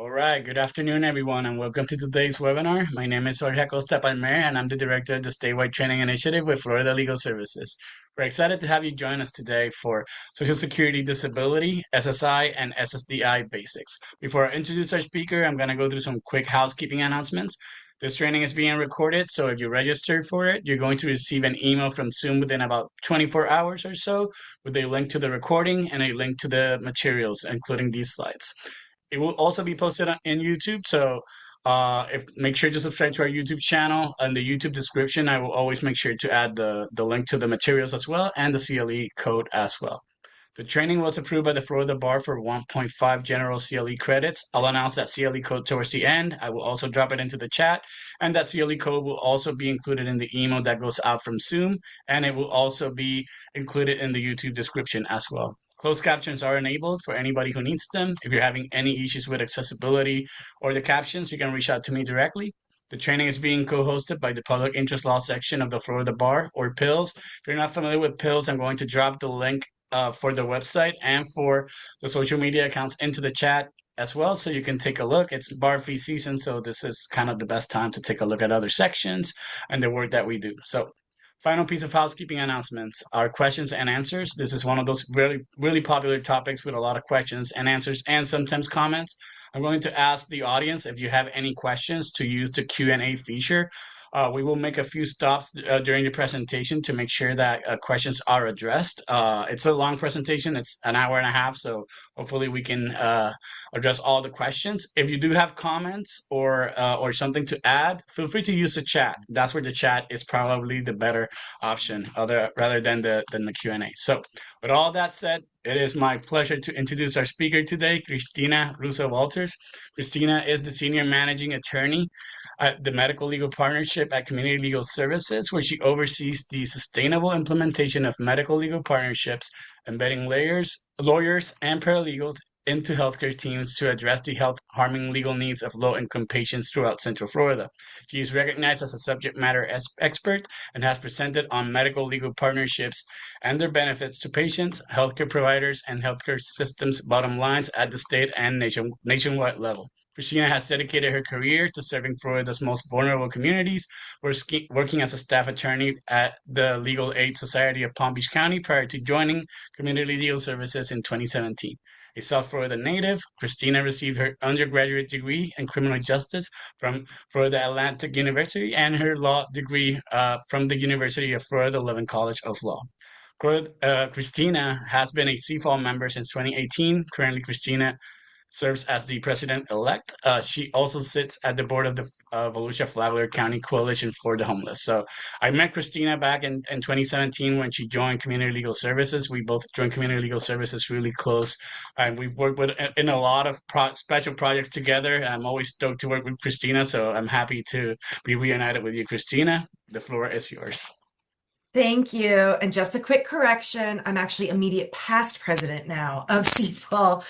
All right, good afternoon, everyone, and welcome to today's webinar. My name is Jorge Acosta Palmer, and I'm the director of the Statewide Training Initiative with Florida Legal Services. We're excited to have you join us today for Social Security Disability, SSI, and SSDI basics. Before I introduce our speaker, I'm going to go through some quick housekeeping announcements. This training is being recorded, so if you registered for it, you're going to receive an email from Zoom within about 24 hours or so with a link to the recording and a link to the materials, including these slides. It will also be posted in YouTube. So if make sure to subscribe to our YouTube channel. In the YouTube description, I will always make sure to add the link to the materials as well and the CLE code as well. The training was approved by the Florida Bar for 1.5 General CLE Credits. I'll announce that CLE code towards the end. I will also drop it into the chat, and that CLE code will also be included in the email that goes out from Zoom, and it will also be included in the YouTube description as well. Closed captions are enabled for anybody who needs them. If you're having any issues with accessibility or the captions, you can reach out to me directly. The training is being co-hosted by the Public Interest Law section of the Florida Bar, or PILS. If you're not familiar with PILS, I'm going to drop the link for the website and for the social media accounts into the chat as well, so you can take a look. It's bar fee season, so this is kind of the best time to take a look at other sections and the work that we do. So final piece of housekeeping announcements are questions and answers. This is one of those really popular topics with a lot of questions and answers and sometimes comments. I'm going to ask the audience if you have any questions to use the Q&A feature. We will make a few stops during the presentation to make sure that questions are addressed. It's a long presentation. It's an hour and a half, so hopefully we can address all the questions. If you do have comments or something to add, feel free to use the chat. That's where the chat is probably the better option rather than the Q&A. So with all that said, it is my pleasure to introduce our speaker today, Christina Russo Walters. Christina is the Senior Managing Attorney at the Medical Legal Partnership at Community Legal Services, where she oversees the sustainable implementation of medical legal partnerships, embedding lawyers, and paralegals into healthcare teams to address the health harming legal needs of low income patients throughout Central Florida. She is recognized as a subject matter expert and has presented on medical legal partnerships and their benefits to patients, healthcare providers, and healthcare systems' bottom lines at the state and nationwide level. Christina has dedicated her career to serving Florida's most vulnerable communities, working as a staff attorney at the Legal Aid Society of Palm Beach County prior to joining Community Legal Services in 2017. A South Florida native, Christina received her undergraduate degree in criminal justice from Florida Atlantic University and her law degree from the University of Florida Levin College of Law. Christina has been a CFAL member since 2018. Currently, Christina serves as the president-elect. She also sits at the board of the Volusia Flagler County Coalition for the Homeless. So I met Christina back in 2017 when she joined Community Legal Services. We both joined Community Legal Services really close, and we've worked in a lot of special projects together. I'm always stoked to work with Christina, so I'm happy to be reunited with you, Christina. The floor is yours. Thank you. And just a quick correction, I'm actually immediate past president now of CFAL.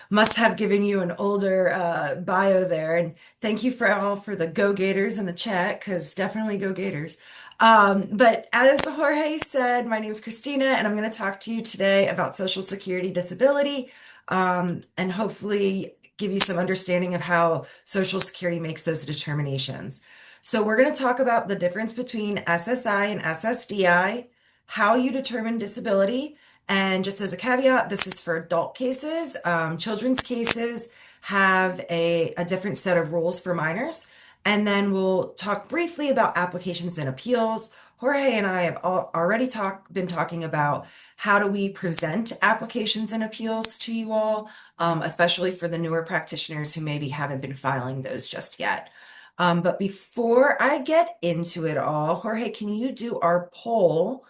Must have given you an older bio there. And thank you for all for the Go Gators in the chat, because definitely Go Gators. But as Jorge said, my name is Christina, and I'm going to talk to you today about Social Security disability, and hopefully give you some understanding of how Social Security makes those determinations. So we're going to talk about the difference between SSI and SSDI, how you determine disability, and just as a caveat, this is for adult cases. Children's cases have a different set of rules for minors. And then we'll talk briefly about applications and appeals. Jorge and I have already been talking about how do we present applications and appeals to you all, especially for the newer practitioners who maybe haven't been filing those just yet. But before I get into it all, Jorge, can you do our poll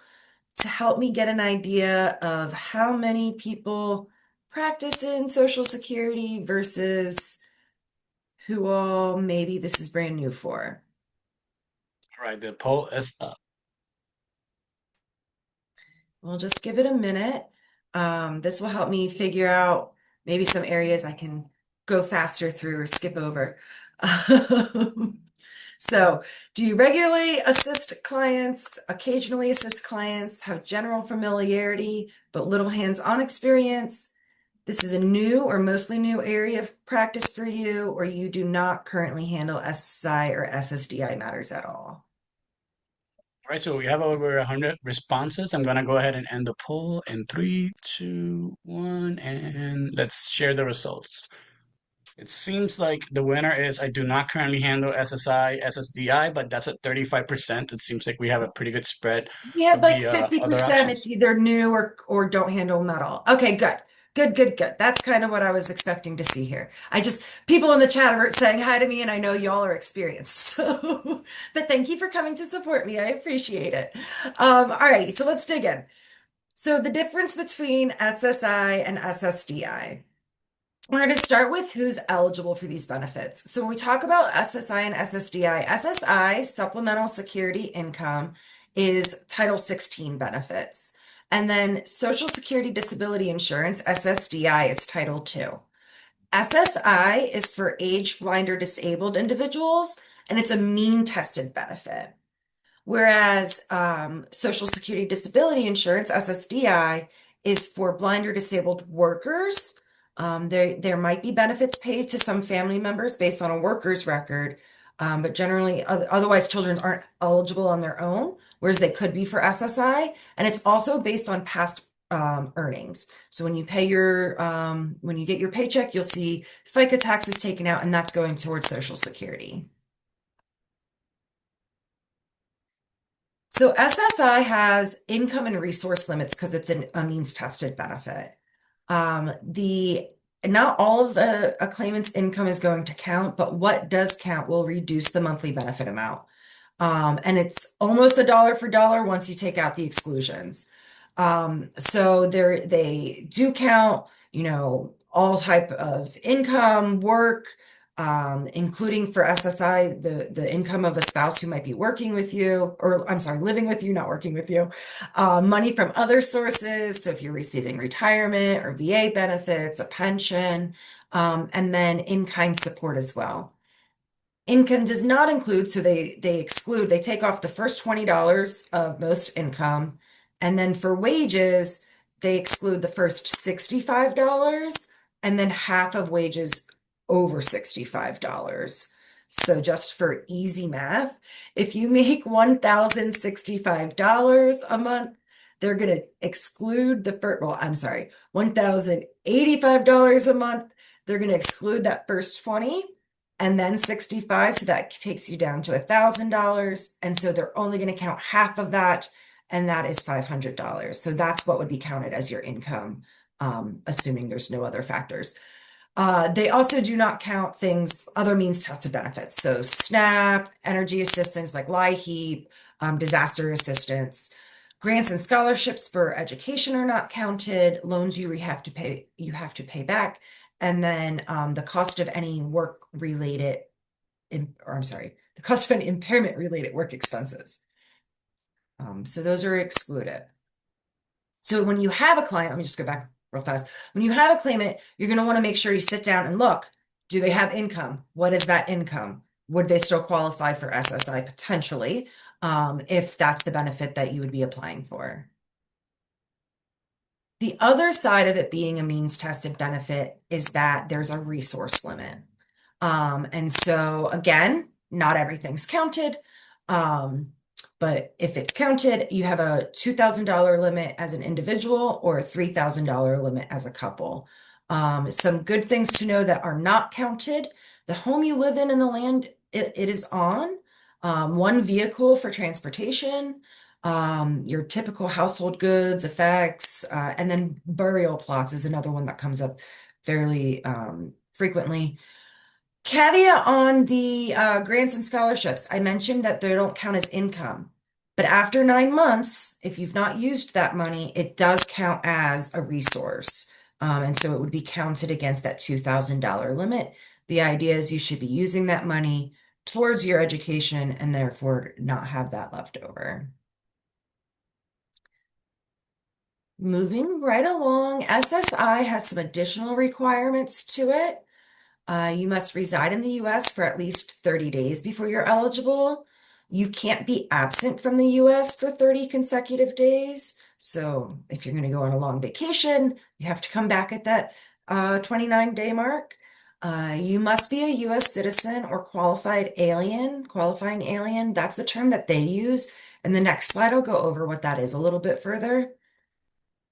to help me get an idea of how many people practice in Social Security versus who all maybe this is brand new for? All right, the poll is up. We'll just give it a minute. This will help me figure out maybe some areas I can go faster through or skip over. So, do you regularly assist clients, occasionally assist clients, have general familiarity, but little hands-on experience? this is a new or mostly new area of practice for you, or you do not currently handle SSI or SSDI matters at all. All right, so we have over 100 responses. I'm gonna go ahead and end the poll in three, two, one, and let's share the results. It seems like the winner is I do not currently handle SSI, SSDI, but that's at 35%. It seems like we have a pretty good spread We had of like the other 50%. It's options. either new or don't handle metal. Okay, good. Good, good, good. That's kind of what I was expecting to see here. People in the chat are saying hi to me, and I know y'all are experienced. So, but thank you for coming to support me. I appreciate it. All righty, so let's dig in. So the difference between SSI and SSDI. We're going to start with who's eligible for these benefits. So when we talk about SSI and SSDI, SSI, Supplemental Security Income, is Title 16 benefits. And then Social Security Disability Insurance, SSDI, is Title 2. SSI is for age blind or disabled individuals, and it's a mean tested benefit. Whereas Social Security Disability Insurance, SSDI, is for blind or disabled workers. There might be benefits paid to some family members based on a worker's record, but generally, otherwise, children aren't eligible on their own, whereas they could be for SSI. And it's also based on past earnings. So when you when you get your paycheck, you'll see FICA taxes taken out, and that's going towards Social Security. So SSI has income and resource limits because it's a means tested benefit. The Not all of a claimant's income is going to count, but what does count will reduce the monthly benefit amount. And it's almost a dollar for dollar once you take out the exclusions. So they do count, all type of income, work, including for SSI, the income of a spouse who might be working with you, or I'm sorry, living with you, not working with you, money from other sources. So if you're receiving retirement or VA benefits, a pension, and then in-kind support as well. Income does not include, so they exclude, they take off the first $20 of most income. And then for wages, they exclude the first $65 and then half of wages over $65. So just for easy math, if you make $1,065 a month, they're going to exclude the first, well, I'm sorry, $1,085 a month. They're going to exclude that first 20 and then 65. So that takes you down to $1,000. And so they're only going to count half of that, and that is $500. So that's what would be counted as your income, assuming there's no other factors. They also do not count other means tested benefits. So SNAP, energy assistance like LIHEAP, disaster assistance. Grants and scholarships for education are not counted. Loans you have to pay back. And then the cost of any the cost of any impairment related work expenses. So those are excluded. So when you have a client, let me just go back real fast. When you have a claimant, you're going to want to make sure you sit down and look, do they have income? What is that income? Would they still qualify for SSI potentially, if that's the benefit that you would be applying for? The other side of it being a means tested benefit is that there's a resource limit. And so again, not everything's counted. But if it's counted, you have a $2,000 limit as an individual or a $3,000 limit as a couple. Some good things to know that are not counted: the home you live in and the land it is on, one vehicle for transportation, your typical household goods, effects, and then burial plots is another one that comes up fairly frequently. Caveat on the grants and scholarships. I mentioned that they don't count as income, but after 9 months, if you've not used that money, it does count as a resource. And so it would be counted against that $2,000 limit. The idea is you should be using that money towards your education and therefore not have that left over. Moving right along, SSI has some additional requirements to it. You must reside in the US for at least 30 days before you're eligible. You can't be absent from the US for 30 consecutive days. So if you're going to go on a long vacation, you have to come back at that 29-day mark. You must be a U.S. citizen or qualified alien, qualifying alien. That's the term that they use. And the next slide, I'll go over what that is a little bit further.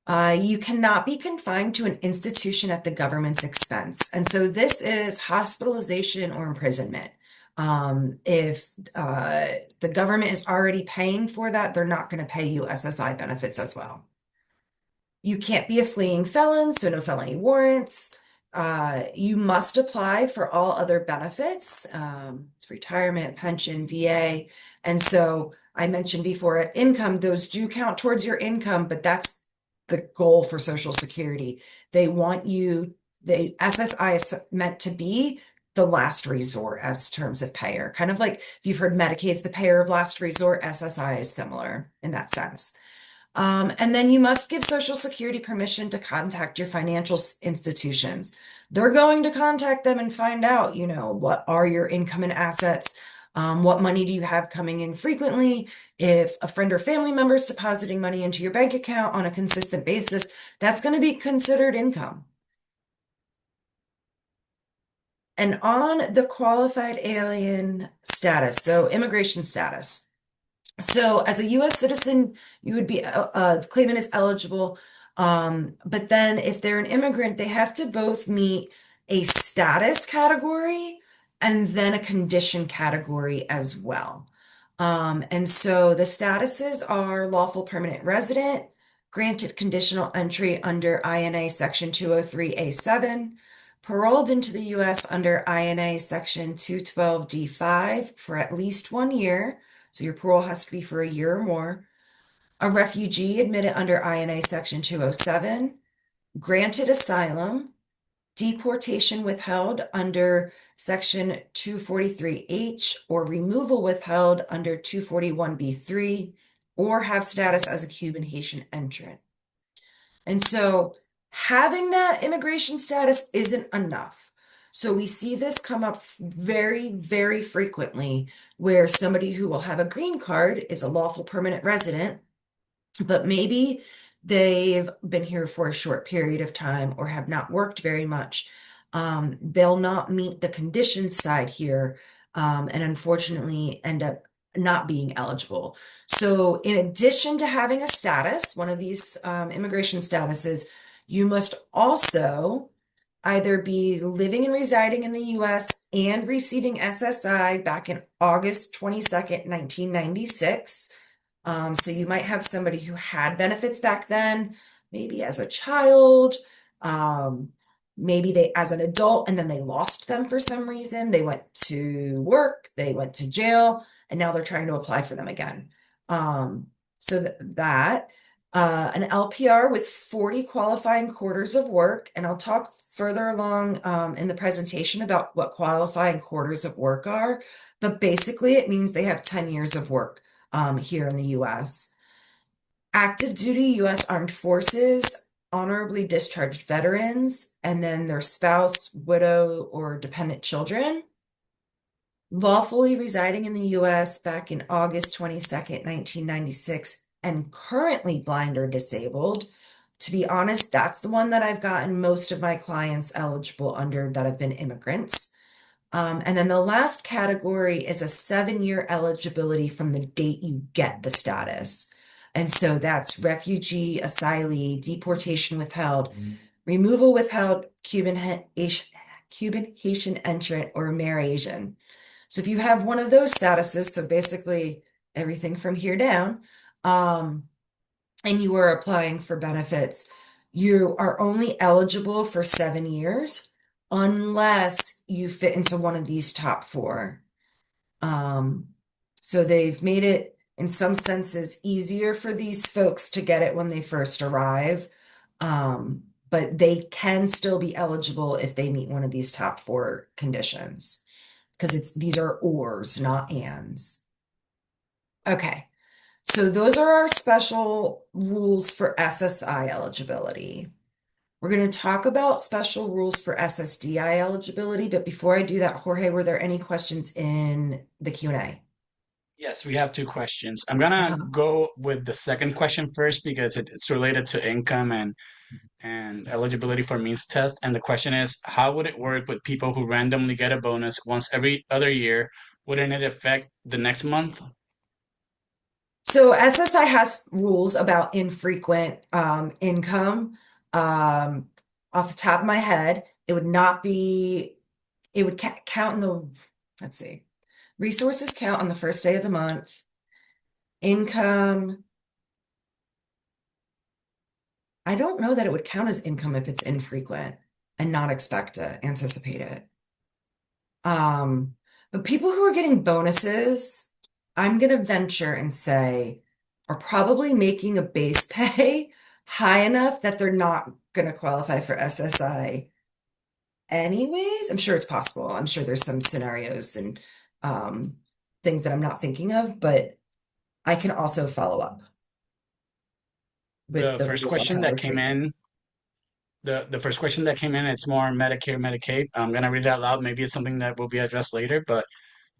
You cannot be confined to an institution at the government's expense. And so this is hospitalization or imprisonment. If the government is already paying for that, they're not going to pay you SSI benefits as well. You can't be a fleeing felon, so no felony warrants. You must apply for all other benefits, it's retirement, pension, VA. And so I mentioned before at income, those do count towards your income, but that's the goal for Social Security. They want you, SSI is meant to be the last resort as terms of payer. Kind of like if you've heard Medicaid's the payer of last resort, SSI is similar in that sense. And then you must give Social Security permission to contact your financial institutions. They're going to contact them and find out, what are your income and assets? What money do you have coming in frequently? If a friend or family member is depositing money into your bank account on a consistent basis, that's going to be considered income. And on the qualified alien status, so immigration status. So as a U.S. citizen, you would be claimant is eligible. But then if they're an immigrant, they have to both meet a status category and then a condition category as well. And so the statuses are lawful permanent resident, granted conditional entry under INA Section 203A7, paroled into the U.S. under INA Section 212D5 for at least 1 year. So your parole has to be for a year or more. A refugee admitted under INA Section 207, granted asylum, deportation withheld under Section 243H, or removal withheld under 241B3, or have status as a Cuban Haitian entrant. And so having that immigration status isn't enough. So we see this come up very, very frequently where somebody who will have a green card is a lawful permanent resident, but maybe they've been here for a short period of time or have not worked very much. They'll not meet the conditions side here, and unfortunately end up not being eligible. So in addition to having a status, one of these immigration statuses, you must also either be living and residing in the US and receiving SSI back in August 22nd, 1996. So you might have somebody who had benefits back then, maybe as a child, maybe they as an adult, and then they lost them for some reason. They went to work, they went to jail, and now they're trying to apply for them again. So that an LPR with 40 qualifying quarters of work, and I'll talk further along in the presentation about what qualifying quarters of work are, but basically it means they have 10 years of work here in the US. Active duty US Armed Forces, honorably discharged veterans, and then their spouse, widow, or dependent children. Lawfully residing in the US back in August 22nd, 1996, and currently blind or disabled. To be honest, that's the one that I've gotten most of my clients eligible under that have been immigrants. And then the last category is a 7-year eligibility from the date you get the status. And so that's refugee, asylee, deportation withheld, removal withheld, Cuban Haitian entrant, or Amerasian. So if you have one of those statuses, so basically everything from here down, and you are applying for benefits, you are only eligible for 7 years unless you fit into one of these top four. So they've made it, in some senses, easier for these folks to get it when they first arrive. But they can still be eligible if they meet one of these top four conditions, because these are ors, not ands. Okay. So those are our special rules for SSI eligibility. We're going to talk about special rules for SSDI eligibility, but before I do that, Jorge, were there any questions in the Q&A? Yes, we have two questions. I'm gonna Uh-huh. go with the second question first because it's related to income and and eligibility for means test. And the question is, how would it work with people who randomly get a bonus once every other year? Wouldn't it affect the next month? So SSI has rules about infrequent income. Um, Off the top of my head, it would not be, it would count in the, let's see, resources count on the first day of the month. Income, I don't know that it would count as income if it's infrequent and not anticipate it. Um, but people who are getting bonuses, I'm gonna venture and say, are probably making a base pay high enough that they're not gonna qualify for SSI anyways. I'm sure it's possible. I'm sure there's some scenarios and um, things that I'm not thinking of, but I can also follow up with The the first rules on question how that we're came treating it. in, the first question that came in, it's more Medicare, Medicaid. I'm gonna read it out loud. Maybe it's something that will be addressed later, but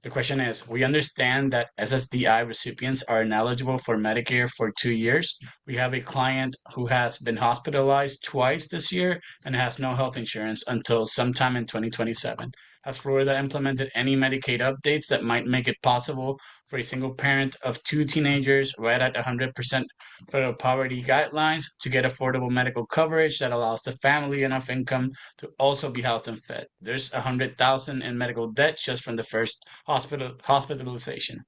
the question is, we understand that SSDI recipients are ineligible for Medicare for 2 years. We have a client who has been hospitalized twice this year and has no health insurance until sometime in 2027. Has Florida implemented any Medicaid updates that might make it possible for a single parent of two teenagers right at 100% federal poverty guidelines to get affordable medical coverage that allows the family enough income to also be housed and fed? There's 100,000 in medical debt just from the first hospitalization.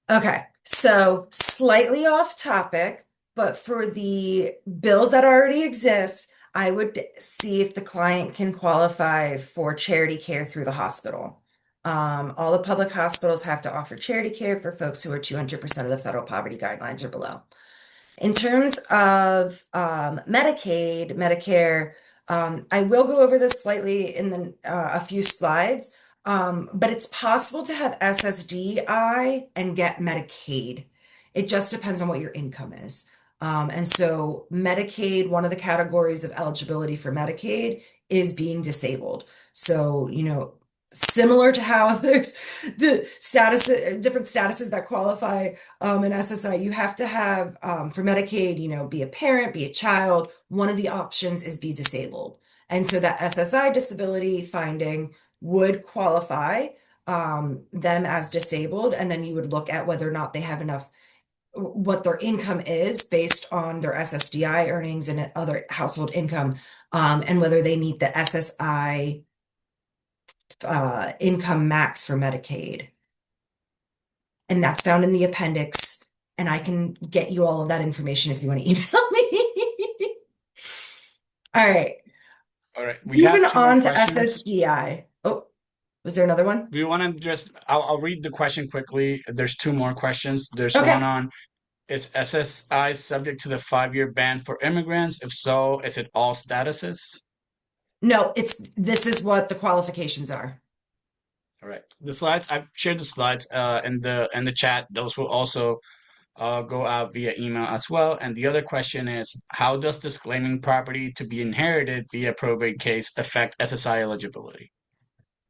Okay, so slightly off topic, but for the bills that already exist, I would see if the client can qualify for charity care through the hospital. All the public hospitals have to offer charity care for folks who are 200% of the federal poverty guidelines or below. In terms of Medicaid, Medicare, I will go over this slightly in a few slides, but it's possible to have SSDI and get Medicaid. It just depends on what your income is. And so Medicaid, one of the categories of eligibility for Medicaid is being disabled. So, similar to how there's the status, different statuses that qualify in SSI, you have to have for Medicaid, be a parent, be a child. One of the options is be disabled. And so that SSI disability finding would qualify them as disabled. And then you would look at whether or not they have enough, what their income is based on their SSDI earnings and other household income, and whether they meet the SSI income max for Medicaid. And that's found in the appendix. And I can get you all of that information if you want to email me. All right. All right, we Moving have two more on to questions. SSDI. Oh, was there another one? We want to just, I'll read the question quickly. There's two more questions. There's one Okay. on, is SSI subject to the 5-year ban for immigrants? If so, is it all statuses? No, this is what the qualifications are. All right. The slides, I've shared the slides in the chat. Those will also go out via email as well. And the other question is, how does disclaiming property to be inherited via probate case affect SSI eligibility?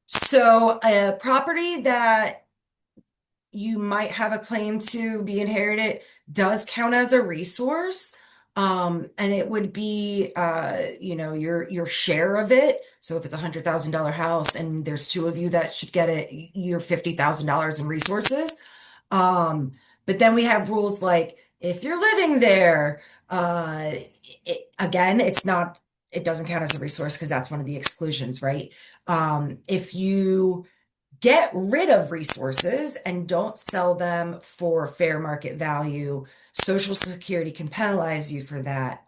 So a property that you might have a claim to be inherited does count as a resource. And it would be your share of it. So if it's $100,000 house and there's two of you that should get it, you're $50,000 in resources. But then we have rules like if you're living there, again, it doesn't count as a resource because that's one of the exclusions, right? If you get rid of resources and don't sell them for fair market value, Social Security can penalize you for that,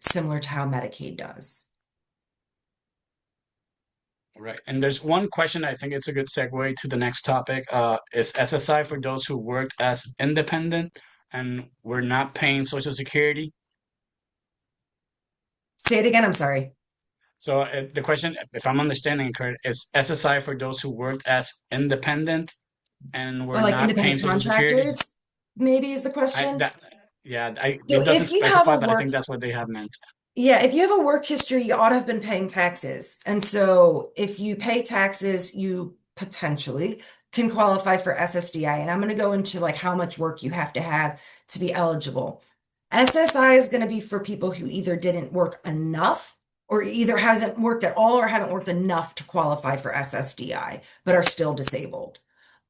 similar to how Medicaid does. All right. And there's one question I think it's a good segue to the next topic. Is SSI for those who worked as independent and were not paying Social Security? Say it again, I'm sorry. So the question, if I'm understanding it correct, is SSI for those who worked as independent and Or were like not paying independent Social Security? contractors, maybe is the I question. that yeah, I So it doesn't if you have a specify, but I think work that's what they have meant. Yeah, if you have a work history, you ought to have been paying taxes. And so if you pay taxes, you potentially can qualify for SSDI. And I'm going to go into like how much work you have to be eligible. SSI is going to be for people who either didn't work enough or either hasn't worked at all or haven't worked enough to qualify for SSDI, but are still disabled.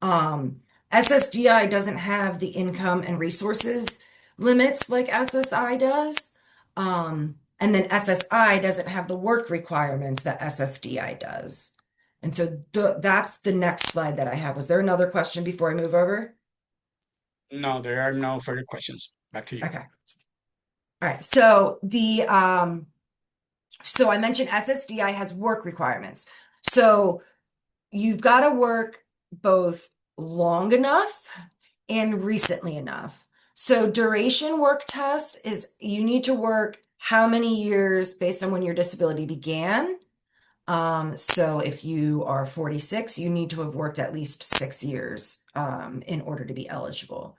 SSDI doesn't have the income and resources limits like SSI does. And then SSI doesn't have the work requirements that SSDI does. And so that's the next slide that I have. Was there another question before I move over? No, there are no further questions. Back to you. Okay. All right. So I mentioned SSDI has work requirements. So you've got to work both long enough and recently enough. So duration work test is you need to work how many years based on when your disability began. So if you are 46, you need to have worked at least 6 years in order to be eligible.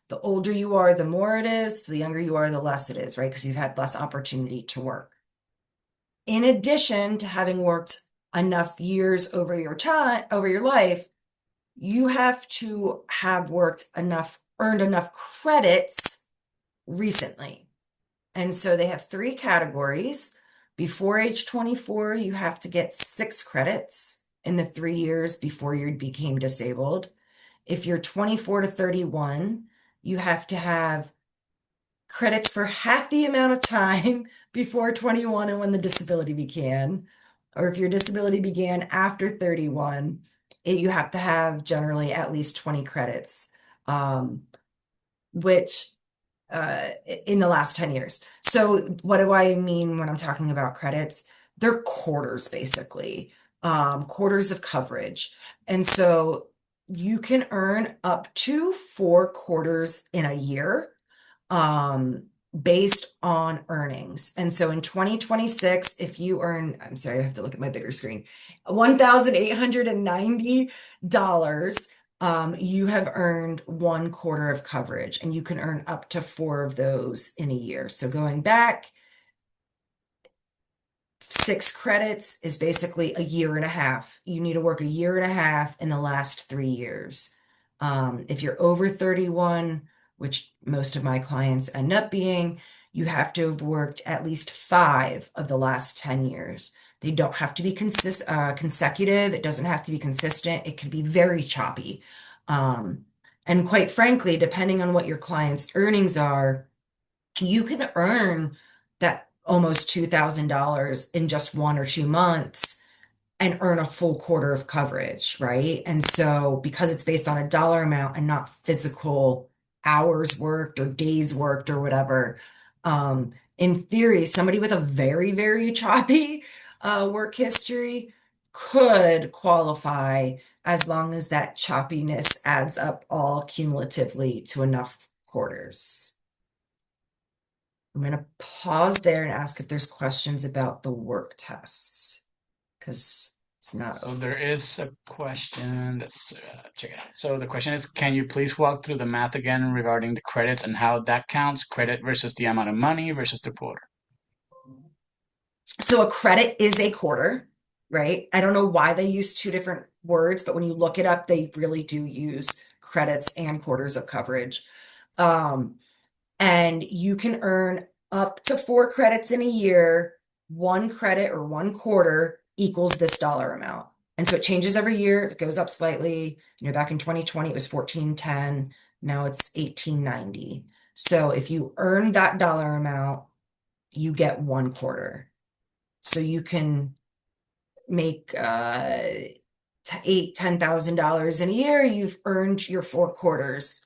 The older you are, the more it is. The younger you are, the less it is, right? Because you've had less opportunity to work. In addition to having worked enough years over your time, over your life, you have to have worked enough, earned enough credits recently. And so they have three categories. Before age 24, you have to get 6 credits in the 3 years before you became disabled. If you're 24 to 31, you have to have credits for half the amount of time before 21 and when the disability began. Or if your disability began after 31, you have to have generally at least 20 credits, um, which in the last 10 years. So what do I mean when I'm talking about credits? They're quarters, basically, quarters of coverage. And so you can earn up to 4 quarters in a year um, based on earnings. And so in 2026, if you earn, I'm sorry, I have to look at my bigger screen, $1,890, you have earned 1 quarter of coverage, and you can earn up to 4 of those in a year. So going back, 6 credits is basically a year and a half. You need to work a year and a half in the last 3 years. If you're over 31, which most of my clients end up being, you have to have worked at least 5 of the last 10 years. They don't have to be consecutive. It doesn't have to be consistent. It can be very choppy. Um, and quite frankly, depending on what your client's earnings are, you can earn that almost $2,000 in just 1 or 2 months and earn a full quarter of coverage, right? And so because it's based on a dollar amount and not physical hours worked or days worked or whatever, in theory, somebody with a very, very choppy work history could qualify as long as that choppiness adds up all cumulatively to enough quarters. I'm going to pause there and ask if there's questions about the work tests because it's not So open. there is a question. Let's check it out. So the question is, can you please walk through the math again regarding the credits and how that counts? Credit versus the amount of money versus the quarter. So a credit is a quarter, right? I don't know why they use two different words, but when you look it up, they really do use credits and quarters of coverage. Um, and you can earn up to 4 credits in a year. 1 credit or 1 quarter equals this dollar amount. And so it changes every year. It goes up slightly. Back in 2020, it was 1410. Now it's 1890. So if you earn that dollar amount, you get 1 quarter. So you can make $10,000 in a year. You've earned your 4 quarters.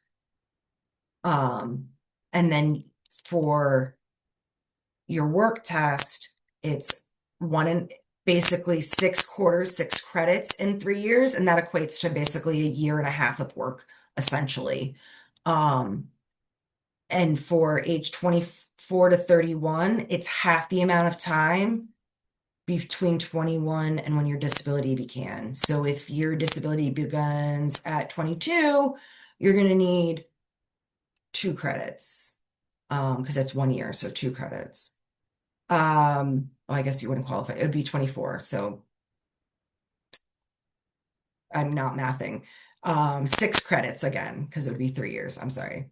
And then for your work test, it's one in basically 6 quarters, 6 credits in 3 years, and that equates to basically a year and a half of work, essentially. Um, and for age 24 to 31, it's half the amount of time between 21 and when your disability began. So if your disability begins at 22, you're going to need 2 credits because that's 1 year, so 2 credits. I guess you wouldn't qualify. It would be 24. So I'm not mathing. 6 credits again, because it would be 3 years. I'm sorry.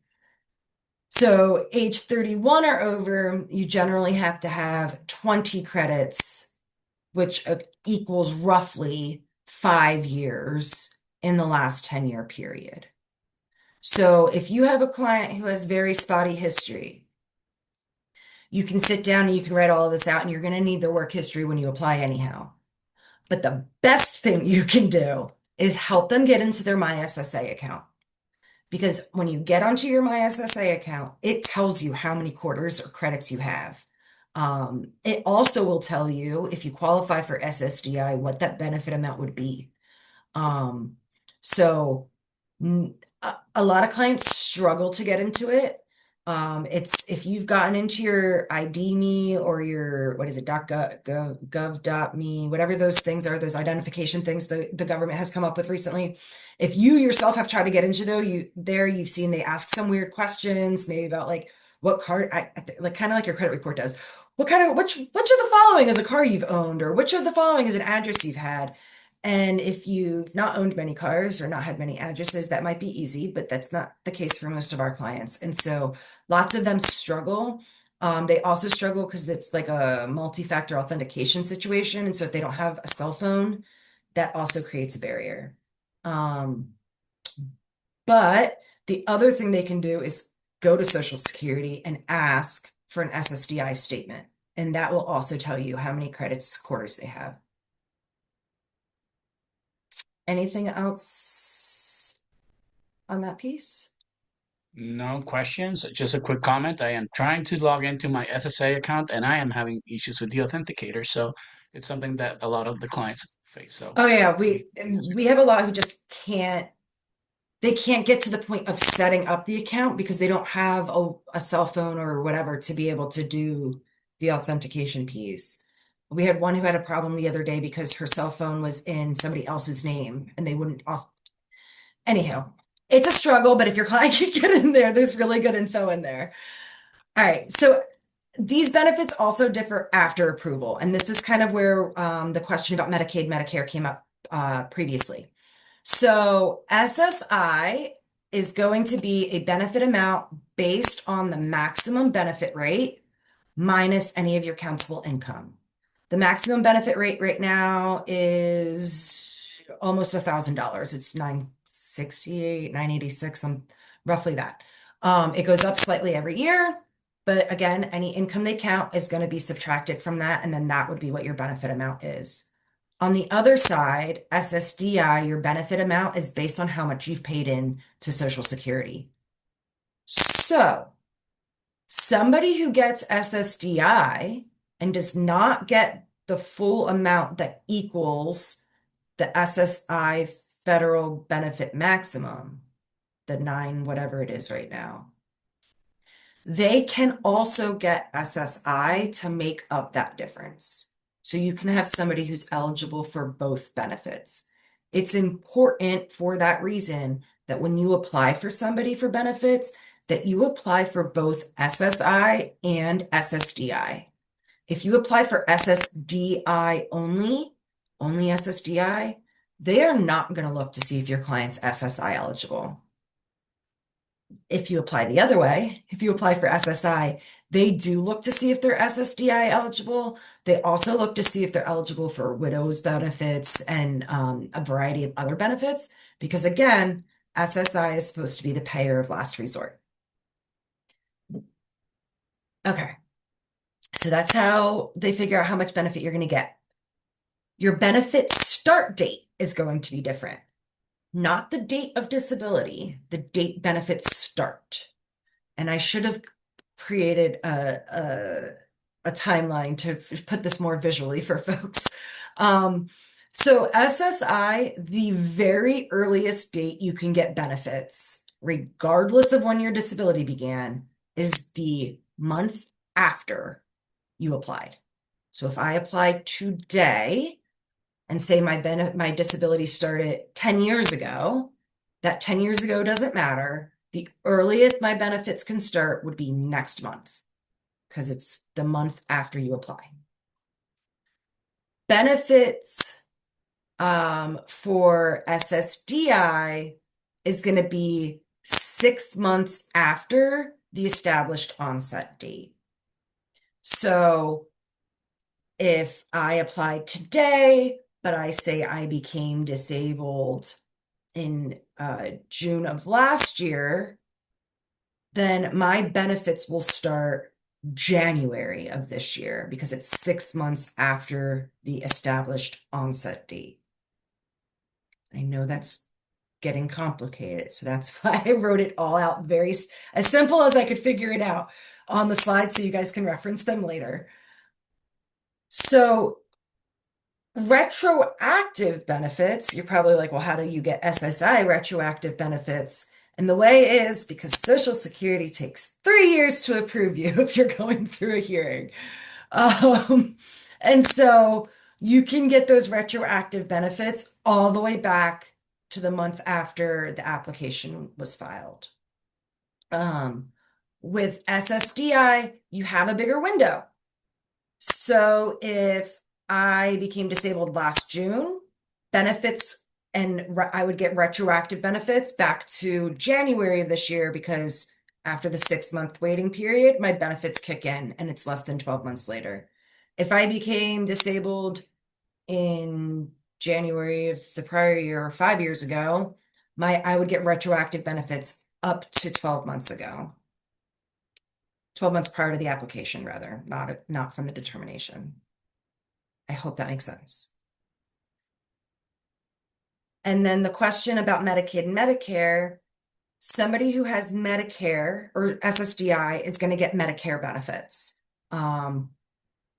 So age 31 or over, you generally have to have 20 credits, which equals roughly 5 years in the last 10-year period. So if you have a client who has very spotty history, you can sit down and you can write all of this out, and you're going to need their work history when you apply anyhow. But the best thing you can do is help them get into their MySSA account. Because when you get onto your MySSA account, it tells you how many quarters or credits you have. It also will tell you if you qualify for SSDI, what that benefit amount would be. Um, so a lot of clients struggle to get into it. It's if you've gotten into your ID me or your, what is it, .gov.me, whatever those things are, those identification things the government has come up with recently. If you yourself have tried to get into you've seen they ask some weird questions, maybe about like what card, like kind of like your credit report does. Which of the following is a car you've owned, or which of the following is an address you've had? And if you've not owned many cars or not had many addresses, that might be easy, but that's not the case for most of our clients. And so lots of them struggle. They also struggle because it's like a multi-factor authentication situation. And so if they don't have a cell phone, that also creates a barrier. Um, but the other thing they can do is go to Social Security and ask for an SSDI statement. And that will also tell you how many credits quarters they have. Anything else on that piece? No questions. Just a quick comment. I am trying to log into my SSA account and I am having issues with the authenticator. So it's something that a lot of the clients face. So Oh yeah, please answer we this. have a lot who just can't get to the point of setting up the account because they don't have a cell phone or whatever to be able to do the authentication piece. We had one who had a problem the other day because her cell phone was in somebody else's name and they wouldn't anyhow. It's a struggle, but if your client can get in there, there's really good info in there. All right, so these benefits also differ after approval, and this is kind of where the question about Medicaid, Medicare came up previously. So SSI is going to be a benefit amount based on the maximum benefit rate minus any of your countable income. The maximum benefit rate right now is almost $1,000. It's 968, 986, roughly that. It goes up slightly every year, but again, any income they count is going to be subtracted from that, and then that would be what your benefit amount is. On the other side, SSDI, your benefit amount is based on how much you've paid in to Social Security. So, somebody who gets SSDI and does not get the full amount that equals the SSI federal benefit maximum, the nine, whatever it is right now, they can also get SSI to make up that difference. So you can have somebody who's eligible for both benefits. It's important for that reason that when you apply for somebody for benefits, that you apply for both SSI and SSDI. If you apply for SSDI only SSDI, they are not going to look to see if your client's SSI eligible. If you apply the other way, if you apply for SSI, they do look to see if they're SSDI eligible. They also look to see if they're eligible for widow's benefits and a variety of other benefits, because again, SSI is supposed to be the payer of last resort. Okay, so that's how they figure out how much benefit you're going to get. Your benefit start date is going to be different. Not the date of disability, the date benefits start. And I should have created a timeline to put this more visually for folks. So SSI, the very earliest date you can get benefits, regardless of when your disability began, is the month after you applied. So if I applied today and say my disability started 10 years ago, that 10 years ago doesn't matter. The earliest my benefits can start would be next month because it's the month after you apply. Benefits for SSDI is going to be 6 months after the established onset date. So if I applied today, but I say I became disabled in June of last year, then my benefits will start January of this year because it's 6 months after the established onset date. I know that's getting complicated, so that's why I wrote it all out as simple as I could figure it out on the slides so you guys can reference them later. So retroactive benefits, you're probably like, well, how do you get SSI retroactive benefits? And the way is because Social Security takes 3 years to approve you if you're going through a hearing. Um, and so you can get those retroactive benefits all the way back to the month after the application was filed. Um, with SSDI, you have a bigger window. So if I became disabled last June, benefits and I would get retroactive benefits back to January of this year because after the 6 month waiting period, my benefits kick in and it's less than 12 months later. If I became disabled in January of the prior year or 5 years ago, I would get retroactive benefits up to 12 months ago. 12 months prior to the application, rather, not from the determination. I hope that makes sense. And then the question about Medicaid and Medicare, somebody who has Medicare or SSDI is going to get Medicare benefits.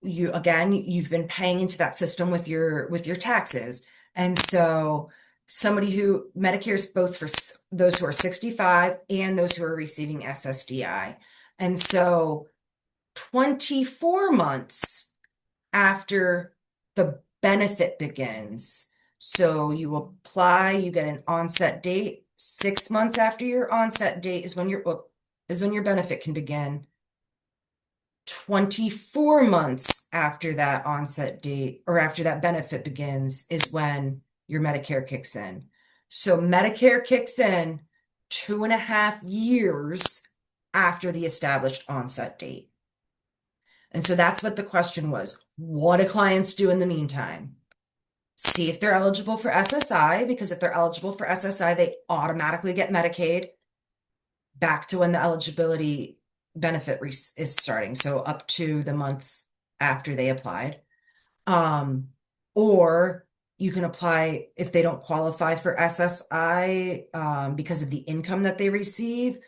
You've been paying into that system with your taxes. And so Medicare is both for those who are 65 and those who are receiving SSDI. And so 24 months after the benefit begins. So you apply, you get an onset date. 6 months after your onset date is when your benefit can begin. 24 months after that onset date or after that benefit begins is when your Medicare kicks in. So Medicare kicks in 2.5 years after the established onset date. And so that's what the question was. What do clients do in the meantime? See if they're eligible for SSI, because if they're eligible for SSI, they automatically get Medicaid back to when the eligibility benefit is starting. So up to the month after they applied. Or you can apply if they don't qualify for SSI because of the income that they receive.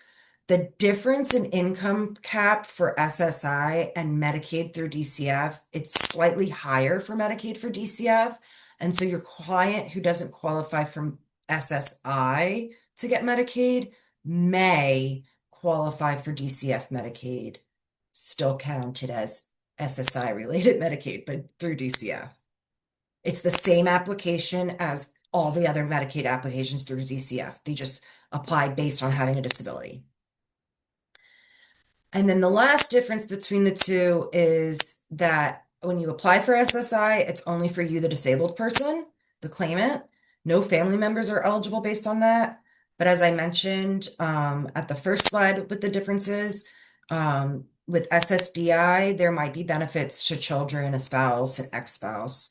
The difference in income cap for SSI and Medicaid through DCF, it's slightly higher for Medicaid for DCF. And so your client who doesn't qualify from SSI to get Medicaid may qualify for DCF Medicaid, still counted as SSI related Medicaid, but through DCF. It's the same application as all the other Medicaid applications through DCF. They just apply based on having a disability. And then the last difference between the two is that when you apply for SSI, it's only for you, the disabled person, the claimant. No family members are eligible based on that. But as I mentioned at the first slide with the differences, with SSDI, there might be benefits to children, a spouse, an ex-spouse,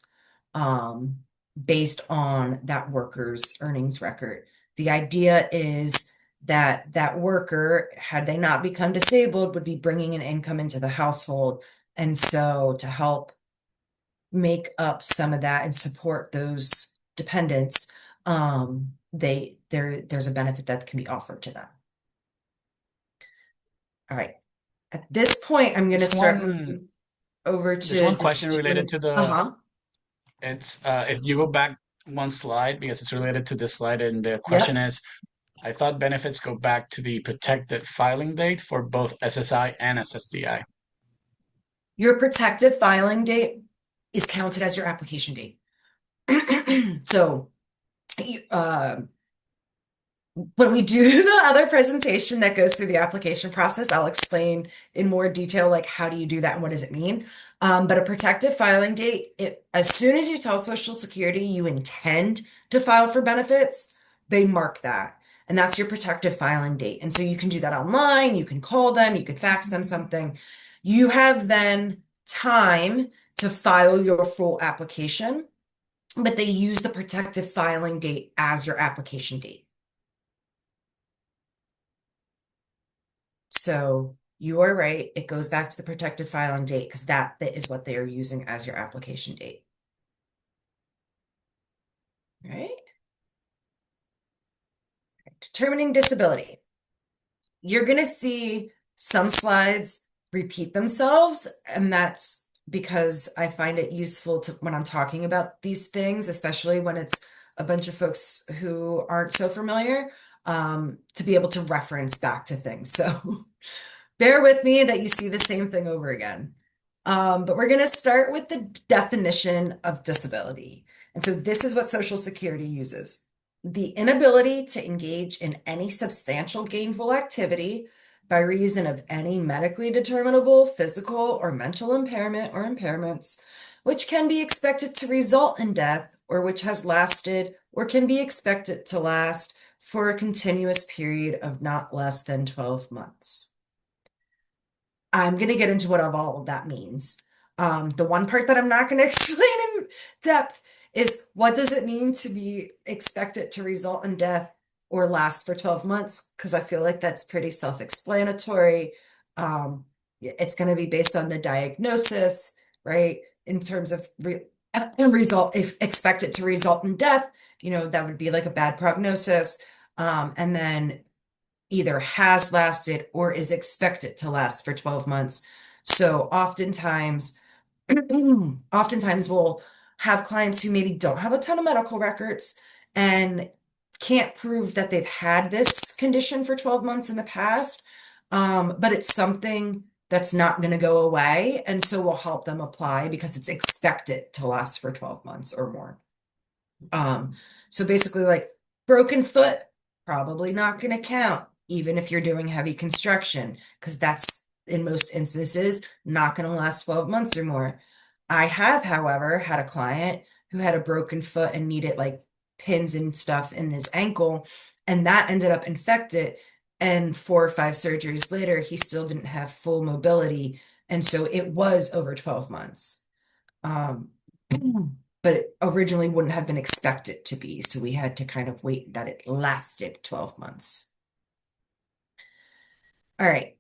based on that worker's earnings record. The idea is that that worker, had they not become disabled, would be bringing an income into the household. And so to help make up some of that and support those dependents, there's a benefit that can be offered to them. All right. At this point, I'm going to Just start one, moving over just to one question related distinguishing. to the, Uh-huh. it's, if you go back one slide, because it's related to this slide, and the question Yep. is, I thought benefits go back to the protected filing date for both SSI and SSDI. Your protective filing date is counted as your application date. So, when we do the other presentation that goes through the application process, I'll explain in more detail, like how do you do that and what does it mean? But a protective filing date, as soon as you tell Social Security you intend to file for benefits, they mark that. and that's your protective filing date. And so you can do that online, you can call them, you can fax them something. You have then time to file your full application, but they use the protective filing date as your application date. So you are right. It goes back to the protective filing date because that is what they are using as your application date. All right. Determining disability. You're going to see some slides repeat themselves, and that's because I find it useful to when I'm talking about these things, especially when it's a bunch of folks who aren't so familiar, to be able to reference back to things. So bear with me that you see the same thing over again. But we're going to start with the definition of disability. And so this is what Social Security uses. The inability to engage in any substantial gainful activity by reason of any medically determinable physical or mental impairment or impairments, which can be expected to result in death or which has lasted or can be expected to last for a continuous period of not less than 12 months. I'm going to get into what all of that means. The one part that I'm not going to explain in depth is what does it mean to be expected to result in death or last for 12 months? Because I feel like that's pretty self-explanatory. It's going to be based on the diagnosis, right? In terms of result, if expected to result in death, that would be like a bad prognosis. And then either has lasted or is expected to last for 12 months. So oftentimes we'll have clients who maybe don't have a ton of medical records and can't prove that they've had this condition for 12 months in the past. But it's something that's not going to go away. And so we'll help them apply because it's expected to last for 12 months or more. Um, so basically, like broken foot, probably not going to count, even if you're doing heavy construction, because that's in most instances not going to last 12 months or more. I have, however, had a client who had a broken foot and needed like pins and stuff in his ankle, and that ended up infected. And 4 or 5 surgeries later, he still didn't have full mobility. And so it was over 12 months. Um, but it originally wouldn't have been expected to be. So we had to kind of wait that it lasted 12 months. All right.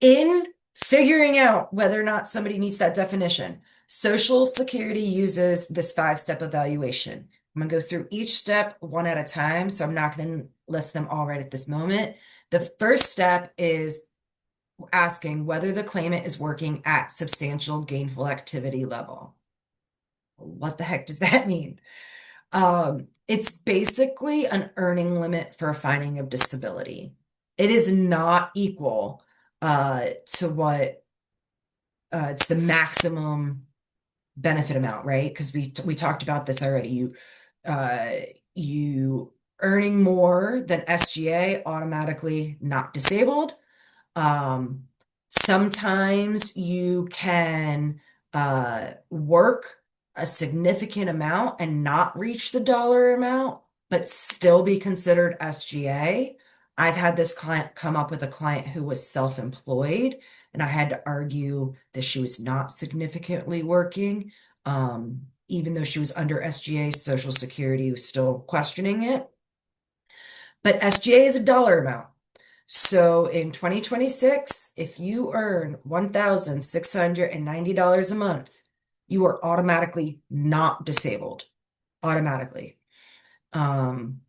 In figuring out whether or not somebody meets that definition, Social Security uses this 5-step evaluation. I'm going to go through each step one at a time, so I'm not going to list them all right at this moment. The first step is asking whether the claimant is working at substantial gainful activity level. What the heck does that mean? It's basically an earning limit for a finding of disability. It is not equal to what it's the maximum benefit amount, right? Because we talked about this already. You earning more than SGA automatically not disabled. Um, Sometimes you can work a significant amount and not reach the dollar amount, but still be considered SGA. I've had this client come up with a client who was self-employed, and I had to argue that she was not significantly working. Even though she was under SGA, Social Security was still questioning it. But SGA is a dollar amount. So in 2026, if you earn $1,690 a month, you are automatically not disabled. Automatically. Um,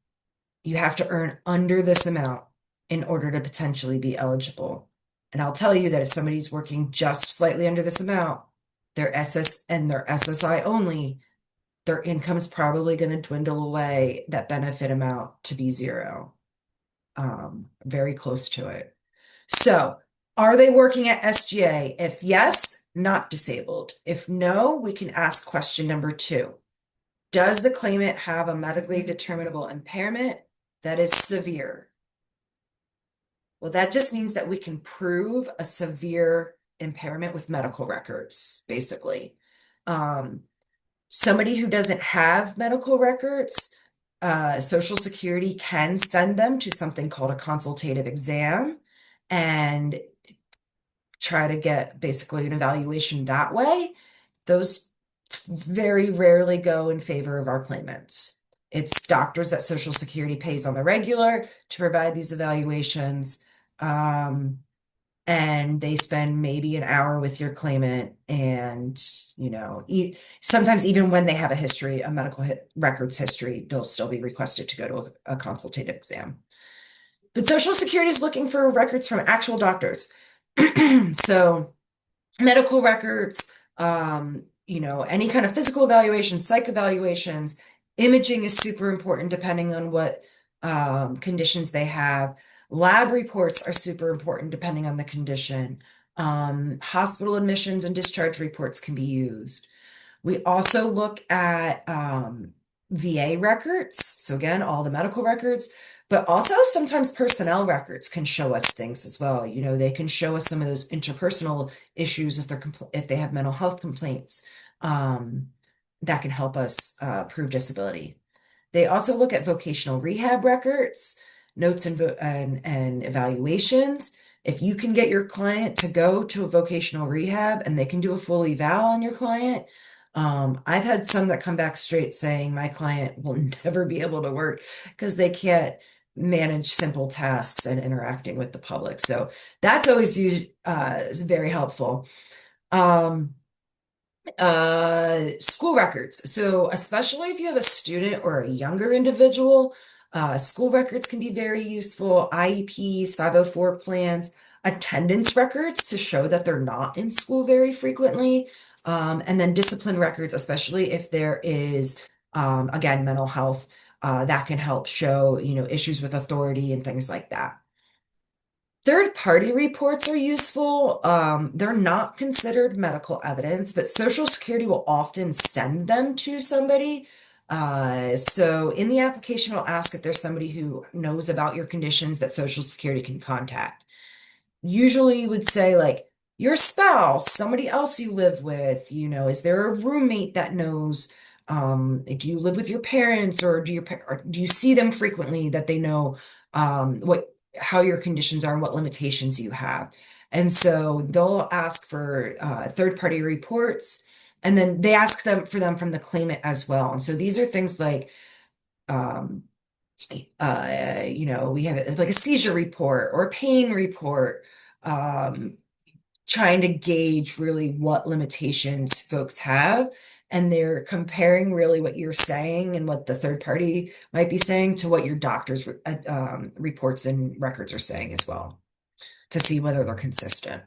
you have to earn under this amount in order to potentially be eligible. And I'll tell you that if somebody's working just slightly under this amount, their SS and their SSI only, their income's probably going to dwindle away that benefit amount to be zero. Very close to it. So, are they working at SGA? If yes, not disabled. If no, we can ask question number 2. Does the claimant have a medically determinable impairment that is severe? Well, that just means that we can prove a severe impairment with medical records, basically. Somebody who doesn't have medical records, Social Security can send them to something called a consultative exam and try to get basically an evaluation that way. Those very rarely go in favor of our claimants. It's doctors that Social Security pays on the regular to provide these evaluations. Um, and they spend maybe an hour with your claimant and sometimes even when they have a history, a medical records history, they'll still be requested to go to a consultative exam. But Social Security is looking for records from actual doctors. So medical records, any kind of physical evaluations, psych evaluations, imaging is super important depending on what conditions they have. Lab reports are super important depending on the condition. Hospital admissions and discharge reports can be used. We also look at VA records. So again, all the medical records, but also sometimes personnel records can show us things as well. They can show us some of those interpersonal issues if they have mental health complaints, um, that can help us prove disability. They also look at vocational rehab records, notes and evaluations. If you can get your client to go to a vocational rehab and they can do a full eval on your client, I've had some that come back straight saying my client will never be able to work because they can't manage simple tasks and interacting with the public. So that's always very helpful. Um, School records. So especially if you have a student or a younger individual, school records can be very useful. IEPs, 504 plans, attendance records to show that they're not in school very frequently. And then discipline records, especially if there is, again, mental health, that can help show, issues with authority and things like that. Third-party reports are useful. They're not considered medical evidence, but Social Security will often send them to somebody. So in the application, it'll ask if there's somebody who knows about your conditions that Social Security can contact. Usually would say like your spouse, somebody else you live with, is there a roommate that knows, do you live with your parents or or do you see them frequently that they know what how your conditions are and what limitations you have. And so they'll ask for third-party reports and then they ask them for them from the claimant as well. And so these are things like um we have like a seizure report or a pain report, um, trying to gauge really what limitations folks have. And they're comparing really what you're saying and what the third party might be saying to what your doctor's reports and records are saying as well to see whether they're consistent.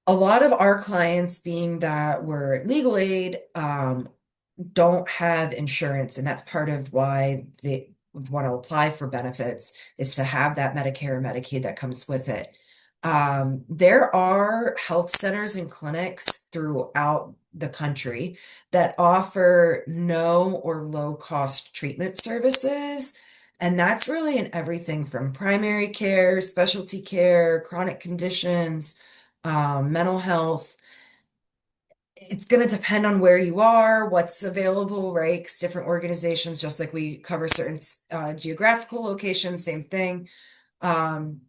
A lot of our clients, being that we're legal aid, don't have insurance, and that's part of why they want to apply for benefits is to have that Medicare and Medicaid that comes with it. There are health centers and clinics throughout the country that offer no or low cost treatment services. And that's really in everything from primary care, specialty care, chronic conditions, mental health. It's going to depend on where you are, what's available, right? 'Cause different organizations, just like we cover certain geographical locations, same thing. Um,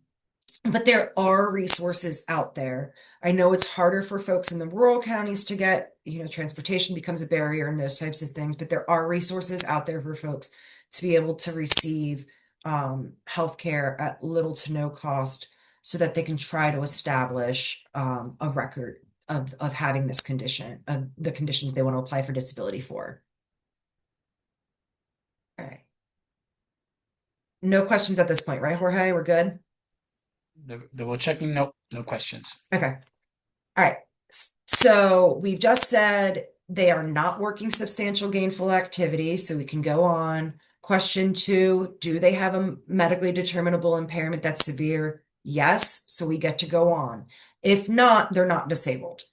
but there are resources out there. I know it's harder for folks in the rural counties to get, transportation becomes a barrier and those types of things, but there are resources out there for folks to be able to receive healthcare at little to no cost so that they can try to establish a record of having this condition, of the conditions they want to apply for disability for. All right. No questions at this point, right, Jorge? We're good? Double checking. Nope, no questions. Okay. All right. So we've just said they are not working substantial gainful activity, so we can go on. Question two, do they have a medically determinable impairment that's severe? Yes, so we get to go on. If not, they're not disabled.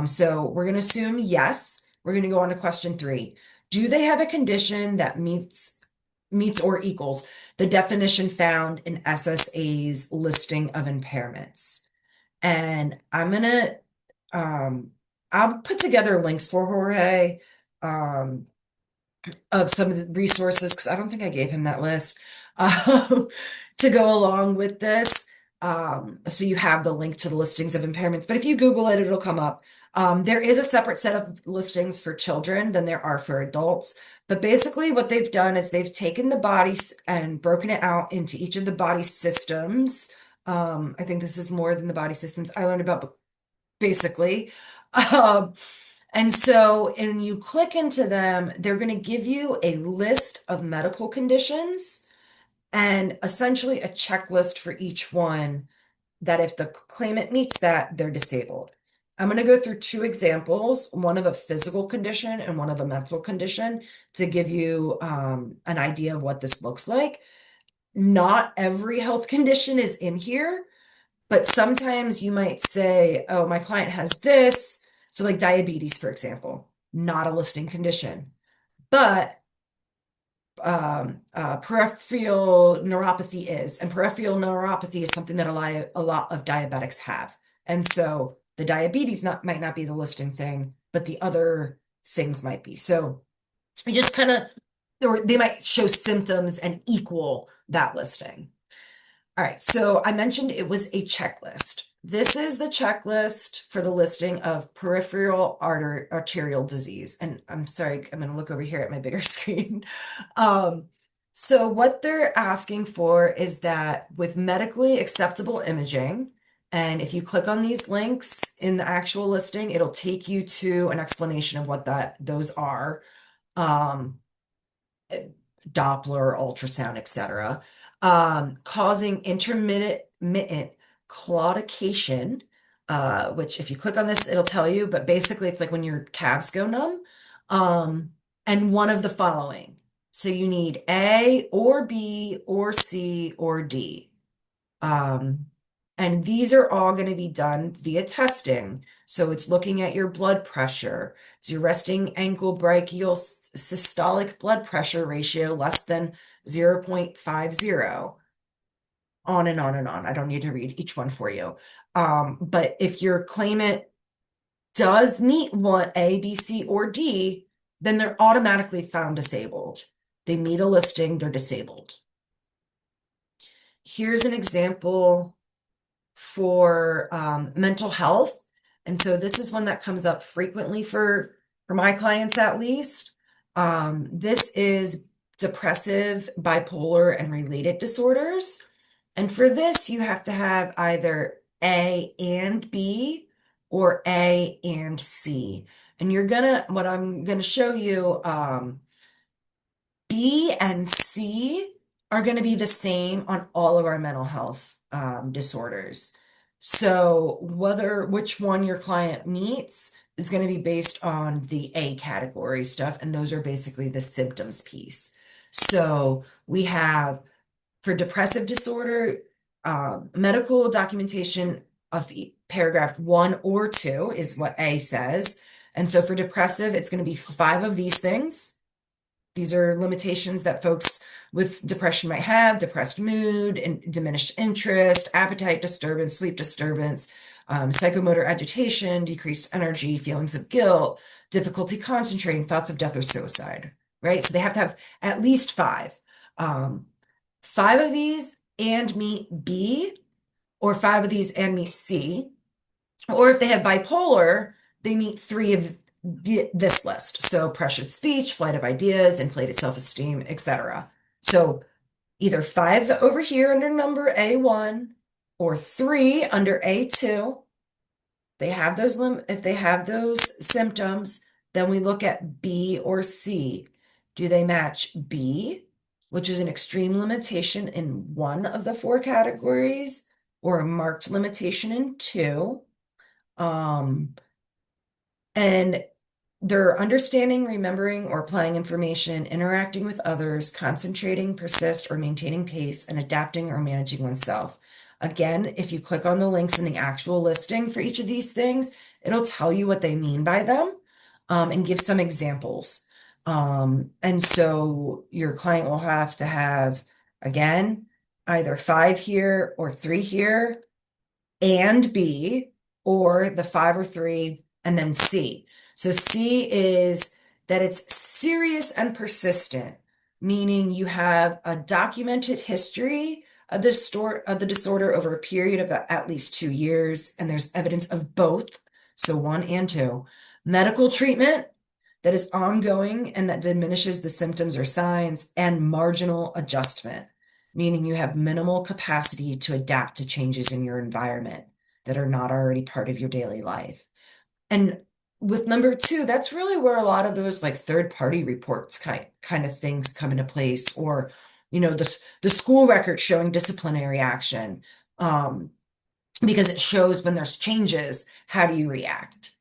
So we're going to assume yes. We're going to go on to question three. Do they have a condition that meets or equals the definition found in SSA's listing of impairments? And um I'll put together links for Jorge. Um of some of the resources, because I don't think I gave him that list, um, to go along with this. So you have the link to the listings of impairments, but if you Google it, it'll come up. There is a separate set of listings for children than there are for adults. But basically, what they've done is they've taken the bodies and broken it out into each of the body systems. I think this is more than the body systems I learned about, but basically. Um, and so, when you click into them, they're going to give you a list of medical conditions and essentially a checklist for each one that if the claimant meets that, they're disabled. I'm going to go through two examples, one of a physical condition and one of a mental condition to give you an idea of what this looks like. Not every health condition is in here, but sometimes you might say, oh, my client has this. So, like diabetes, for example, not a listing condition, but peripheral neuropathy is. And peripheral neuropathy is something that a lot of diabetics have. And so the diabetes might not be the listing thing, but the other things might be. So we just kind of, or they might show symptoms and equal that listing. All right, so I mentioned it was a checklist. This is the checklist for the listing of arterial disease. And I'm sorry, I'm going to look over here at my bigger screen. Um, so what they're asking for is that with medically acceptable imaging, and if you click on these links in the actual listing, it'll take you to an explanation of what those are. Um, Doppler, ultrasound, etc., causing intermittent claudication, which if you click on this, it'll tell you, but basically it's like when your calves go numb, um, and one of the following. So you need A or B or C or D. Um, and these are all going to be done via testing. So it's looking at your blood pressure. Is your resting ankle brachial systolic blood pressure ratio less than 0.50? On and on and on. I don't need to read each one for you. But if your claimant does meet one A, B, C, or D, then they're automatically found disabled. They meet a listing, they're disabled. Here's an example for mental health. And so this is one that comes up frequently for my clients at least. This is depressive, bipolar, and related disorders. And for this, you have to have either A and B or A and C. And what I'm gonna show you, B and C are going to be the same on all of our mental health disorders. So which one your client meets is going to be based on the A category stuff, and those are basically the symptoms piece. So we have for depressive disorder, medical documentation of paragraph 1 or 2 is what A says. And so for depressive, it's going to be 5 of these things. These are limitations that folks with depression might have: depressed mood and diminished interest, appetite disturbance, sleep disturbance, psychomotor agitation, decreased energy, feelings of guilt, difficulty concentrating, thoughts of death or suicide, right? So they have to have at least 5. 5 of these and meet B, or 5 of these and meet C. Or if they have bipolar, they meet 3 of this list. So pressured speech, flight of ideas, inflated self-esteem, etc. So either 5 over here under number A1 or 3 under A2. They have if they have those symptoms, then we look at B or C. Do they match B, which is an extreme limitation in one of the 4 categories, or a marked limitation in 2? And they're understanding, remembering, or applying information, interacting with others, concentrating, persist, or maintaining pace, and adapting or managing oneself. Again, if you click on the links in the actual listing for each of these things, it'll tell you what they mean by them, and give some examples. And so your client will have to have, again, either 5 here or 3 here and B, or the 5 or 3 and then C. So C is that it's serious and persistent, meaning you have a documented history of the disorder over a period of at least 2 years, and there's evidence of both, so one and two. Medical treatment that is ongoing and that diminishes the symptoms or signs, and marginal adjustment, meaning you have minimal capacity to adapt to changes in your environment that are not already part of your daily life. And with number two, that's really where a lot of those like third party reports kind of things come into place, or the school record showing disciplinary action, um, because it shows when there's changes, how do you react?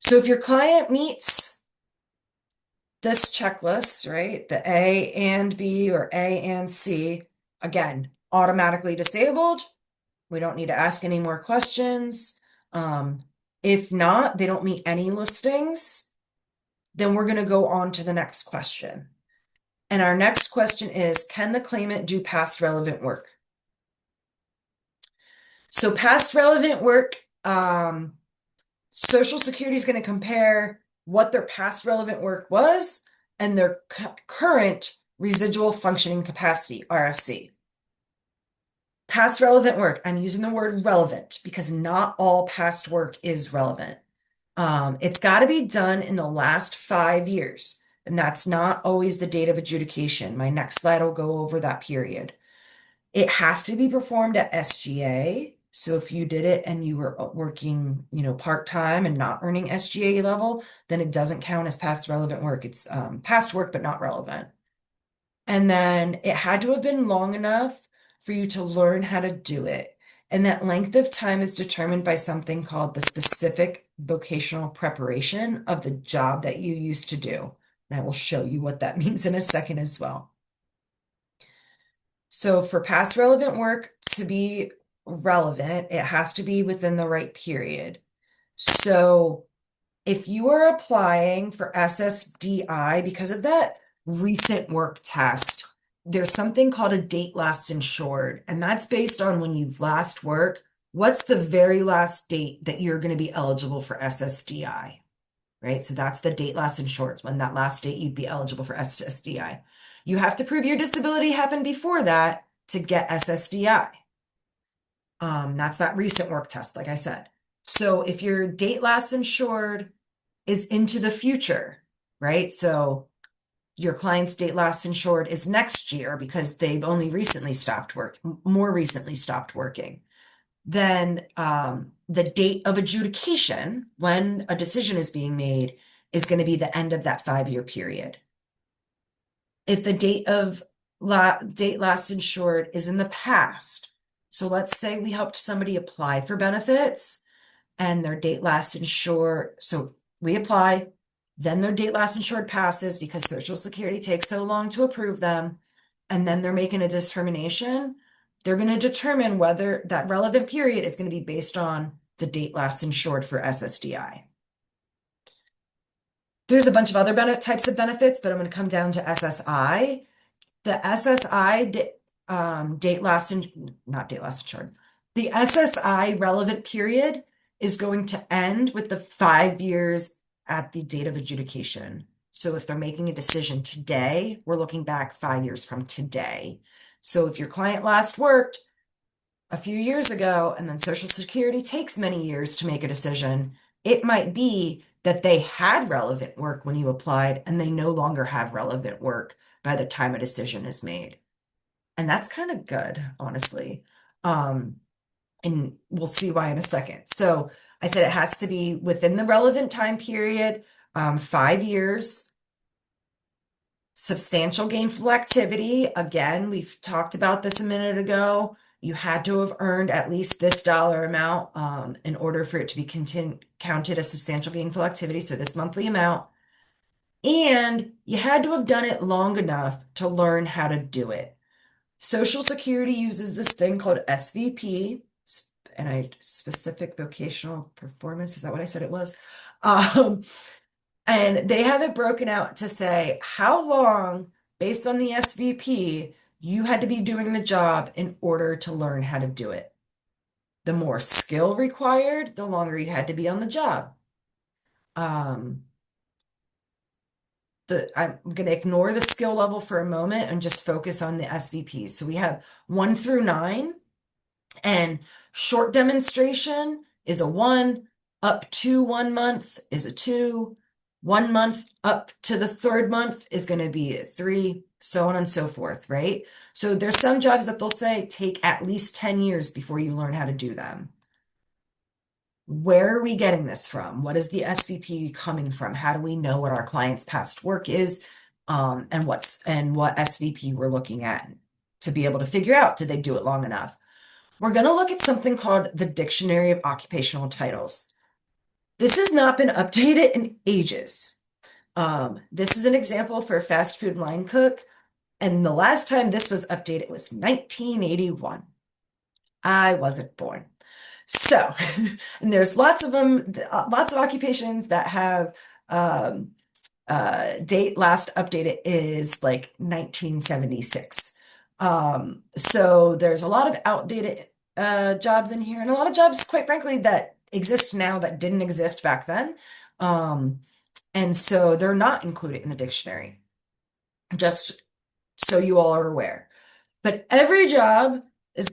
So if your client meets this checklist, right, the A and B or A and C, again, automatically disabled. We don't need to ask any more questions. Um, if not, they don't meet any listings, then we're going to go on to the next question. And our next question is, can the claimant do past relevant work? So past relevant work, Social Security is going to compare what their past relevant work was and their current residual functioning capacity, RFC. Past relevant work, I'm using the word relevant because not all past work is relevant. It's got to be done in the last 5 years, and that's not always the date of adjudication. My next slide will go over that period. It has to be performed at SGA. So if you did it and you were working, part-time and not earning SGA level, then it doesn't count as past relevant work. It's past work, but not relevant. And then it had to have been long enough for you to learn how to do it. And that length of time is determined by something called the specific vocational preparation of the job that you used to do. And I will show you what that means in a second as well. So for past relevant work to be relevant, it has to be within the right period. So if you are applying for SSDI because of that recent work test, there's something called a date last insured, and that's based on when you've last worked. What's the very last date that you're going to be eligible for SSDI, right? So that's the date last insured, when that last date you'd be eligible for SSDI. You have to prove your disability happened before that to get SSDI. That's that recent work test, like I said. So if your date last insured is into the future, right? So your client's date last insured is next year because they've only recently stopped work, more recently stopped working. Then the date of adjudication, when a decision is being made, is going to be the end of that 5-year period. If the date last insured is in the past, so let's say we helped somebody apply for benefits and their date last insured, so we apply, then their date last insured passes because Social Security takes so long to approve them, and then they're making a determination. They're going to determine whether that relevant period is going to be based on the date last insured for SSDI. There's a bunch of other types of benefits, but I'm going to come down to SSI. The SSI date last not date last insured. The SSI relevant period is going to end with the 5 years at the date of adjudication. So if they're making a decision today, we're looking back 5 years from today. So if your client last worked a few years ago and then Social Security takes many years to make a decision, it might be that they had relevant work when you applied and they no longer have relevant work by the time a decision is made. And that's kind of good, honestly. And we'll see why in a second. So I said it has to be within the relevant time period, 5 years. Substantial gainful activity. Again, we've talked about this a minute ago. You had to have earned at least this dollar amount in order for it to be counted as substantial gainful activity. So this monthly amount. And you had to have done it long enough to learn how to do it. Social Security uses this thing called SVP, and specific vocational performance. Is that what I said it was? And they have it broken out to say how long, based on the SVP, you had to be doing the job in order to learn how to do it. The more skill required, the longer you had to be on the job. I'm going to ignore the skill level for a moment and just focus on the SVPs. So we have 1 through 9, and short demonstration is a 1, up to 1 month is a 2, 1 month up to the third month is going to be a 3, so on and so forth, right? So there's some jobs that they'll say take at least 10 years before you learn how to do them. Where are we getting this from? What is the SVP coming from? How do we know what our client's past work is, and what SVP we're looking at to be able to figure out, did they do it long enough? We're going to look at something called the Dictionary of Occupational Titles. This has not been updated in ages. This is an example for a fast food line cook, and the last time this was updated was 1981. I wasn't born. So, and there's lots of them, lots of occupations that have date last updated is like 1976. So there's a lot of outdated jobs in here, and a lot of jobs, quite frankly, that exist now that didn't exist back then. Um, and so they're not included in the dictionary, just so you all are aware. But every job is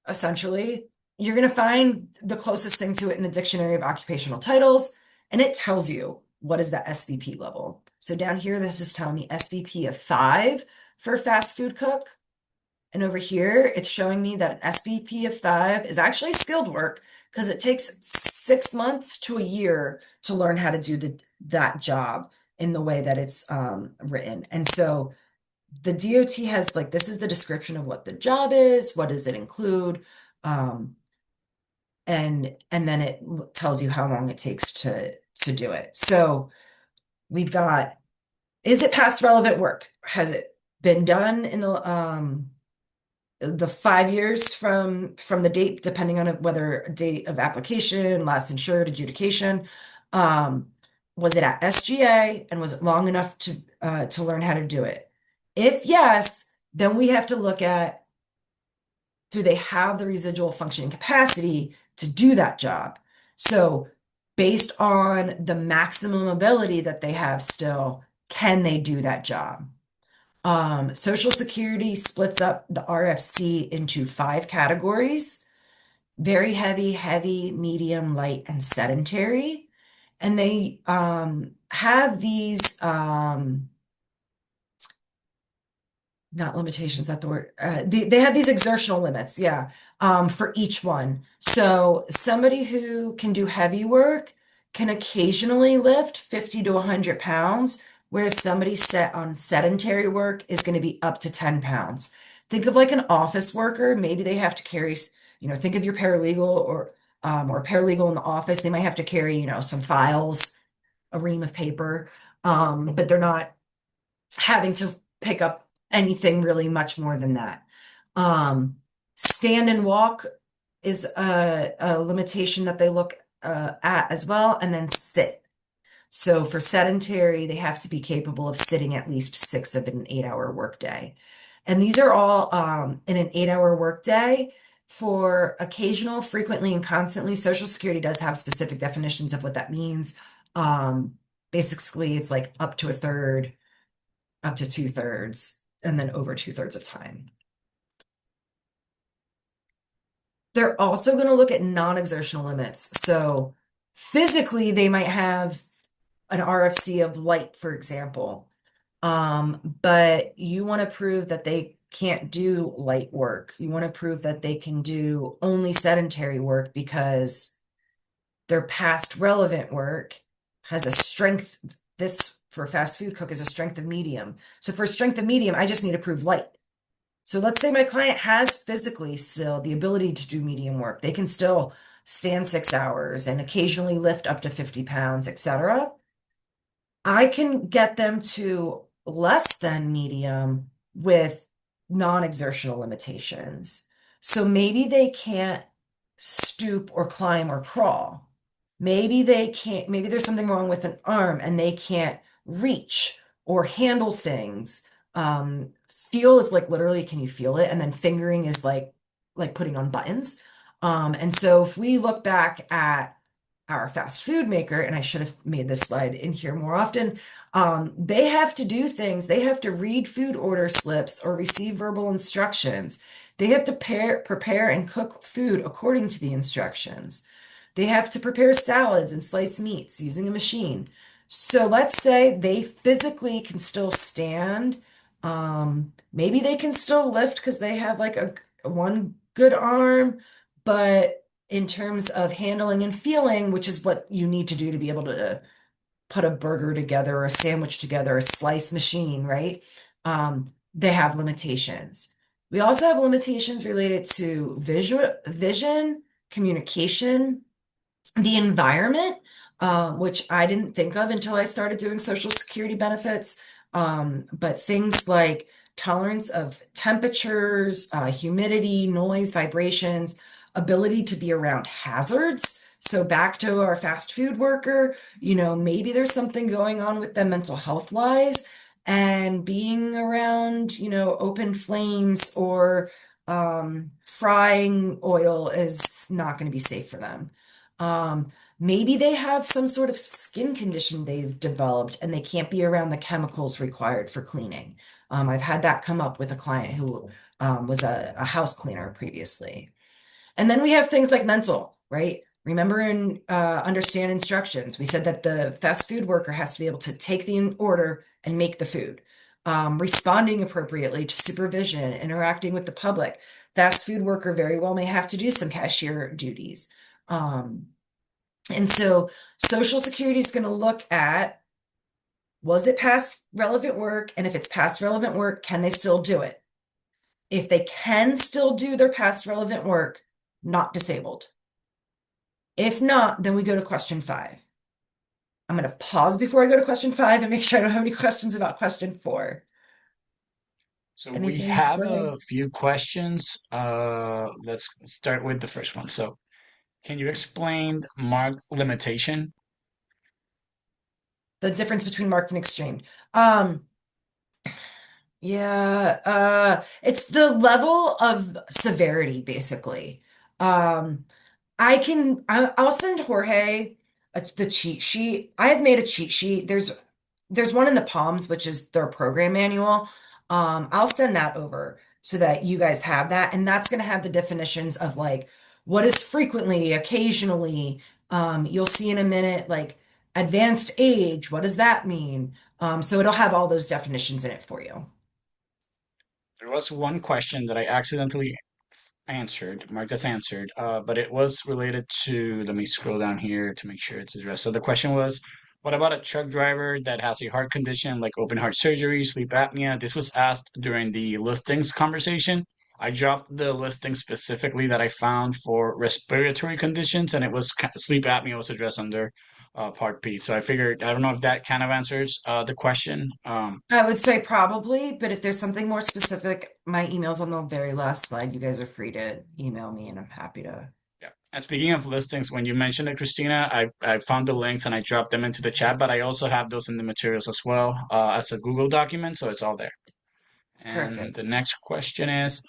essentially, you're going to find the closest thing to it in the Dictionary of Occupational Titles, and it tells you what is that SVP level. So down here, this is telling me SVP of 5 for fast food cook. And over here, it's showing me that an SVP of 5 is actually skilled work because it takes 6 months to a year to learn how to do that job in the way that it's written. And so the DOT has like, this is the description of what the job is, what does it include, um, and then it tells you how long it takes to do it. So we've got, is it past relevant work? Has it been done in the 5 years from the date, depending on whether date of application, last insured, adjudication? Um, was it at SGA, and was it long enough to learn how to do it? If yes, then we have to look at, do they have the residual functioning capacity to do that job? So based on the maximum ability that they have still, can they do that job? Social Security splits up the RFC into 5 categories: very heavy, heavy, medium, light, and sedentary. And they have these not limitations, not the word. They have these exertional limits, yeah, for each one. So somebody who can do heavy work can occasionally lift 50 to 100 pounds, whereas somebody set on sedentary work is going to be up to 10 pounds. Think of like an office worker. Maybe they have to carry, think of your paralegal or a paralegal in the office. They might have to carry, some files, a ream of paper, but they're not having to pick up anything really much more than that. Stand and walk is a limitation that they look at as well, and then sit. So for sedentary, they have to be capable of sitting at least 6 of an 8-hour workday. And these are all in an 8-hour workday. For occasional, frequently, and constantly, Social Security does have specific definitions of what that means. Basically, it's like up to a third, up to 2/3, and then over 2/3 of time. They're also going to look at non-exertional limits. So physically, they might have an RFC of light, for example. But you want to prove that they can't do light work. You want to prove that they can do only sedentary work because their past relevant work has a strength. This for a fast food cook is a strength of medium. So for strength of medium, I just need to prove light. So let's say my client has physically still the ability to do medium work. They can still stand 6 hours and occasionally lift up to 50 pounds, etc. I can get them to less than medium with non-exertional limitations. So maybe they can't stoop or climb or crawl. Maybe they can't, maybe there's something wrong with an arm and they can't reach or handle things. Feel is like literally, can you feel it? And then fingering is like putting on buttons. And so if we look back at our fast food maker, and I should have made this slide in here more often, they have to do things. They have to read food order slips or receive verbal instructions. They have to prepare and cook food according to the instructions. They have to prepare salads and slice meats using a machine. So let's say they physically can still stand. Maybe they can still lift because they have like a one good arm, but in terms of handling and feeling, which is what you need to do to be able to put a burger together or a sandwich together, a slice machine, right? They have limitations. We also have limitations related to vision, communication, the environment, which I didn't think of until I started doing Social Security benefits. But things like tolerance of temperatures, humidity, noise, vibrations, ability to be around hazards. So back to our fast food worker, maybe there's something going on with them mental health wise, and being around, open flames or frying oil is not going to be safe for them. Maybe they have some sort of skin condition they've developed and they can't be around the chemicals required for cleaning. I've had that come up with a client who was a house cleaner previously. And then we have things like mental, right? Remember and understand instructions. We said that the fast food worker has to be able to take the order and make the food, responding appropriately to supervision, interacting with the public. Fast food worker very well may have to do some cashier duties. Um, and so Social Security is going to look at, was it past relevant work? And if it's past relevant work, can they still do it? If they can still do their past relevant work, not disabled. If not, then we go to question 5. I'm going to pause before I go to question 5 and make sure I don't have any questions about question 4. So we Anything, have Jorge? a few questions. Let's start with the first one. So, can you explain mark limitation? The difference between marked and extreme. Um, yeah, it's the level of severity, basically. Um, I'll send Jorge the cheat sheet. I have made a cheat sheet. There's one in the Palms, which is their program manual. I'll send that over so that you guys have that. And that's going to have the definitions of like what is frequently, occasionally. You'll see in a minute, like advanced age. What does that mean? So it'll have all those definitions in it for you. There was one question that I accidentally answered, marked as answered, but it was related to, let me scroll down here to make sure it's addressed. So the question was, what about a truck driver that has a heart condition like open heart surgery, sleep apnea? This was asked during the listings conversation. I dropped the listing specifically that I found for respiratory conditions, and it was sleep apnea was addressed under Part B. So I figured, I don't know if that kind of answers the question. I would say probably, but if there's something more specific, my email's on the very last slide. You guys are free to email me and I'm happy to. Yeah. And speaking of listings, when you mentioned it, Christina, I found the links and I dropped them into the chat, but I also have those in the materials as well as a Google document, so it's all there. And Perfect. the next question is,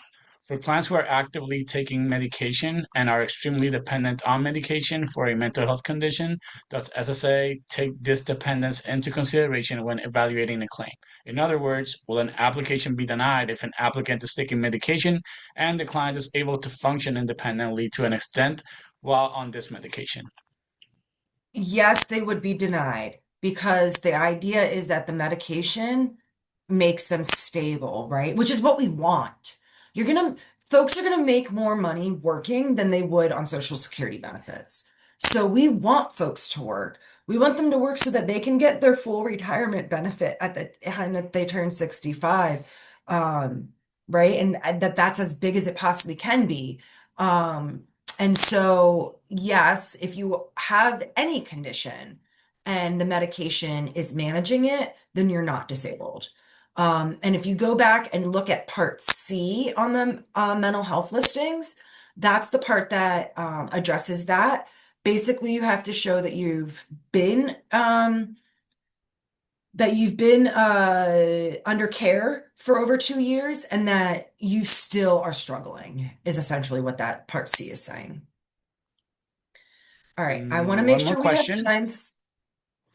for clients who are actively taking medication and are extremely dependent on medication for a mental health condition, does SSA take this dependence into consideration when evaluating a claim? In other words, will an application be denied if an applicant is taking medication and the client is able to function independently to an extent while on this medication? Yes, they would be denied because the idea is that the medication makes them stable, right? Which is what we want. Folks are gonna make more money working than they would on Social Security benefits. So we want folks to work. We want them to work so that they can get their full retirement benefit at the time that they turn 65. Um, right? And that's as big as it possibly can be. And so, yes, if you have any condition and the medication is managing it, then you're not disabled. And if you go back and look at Part C on the mental health listings, that's the part that addresses that. Basically, you have to show been um, that you've been under care for over 2 years and that you still are struggling, is essentially what that Part C is saying. All right. I want to make One more sure we have question. times.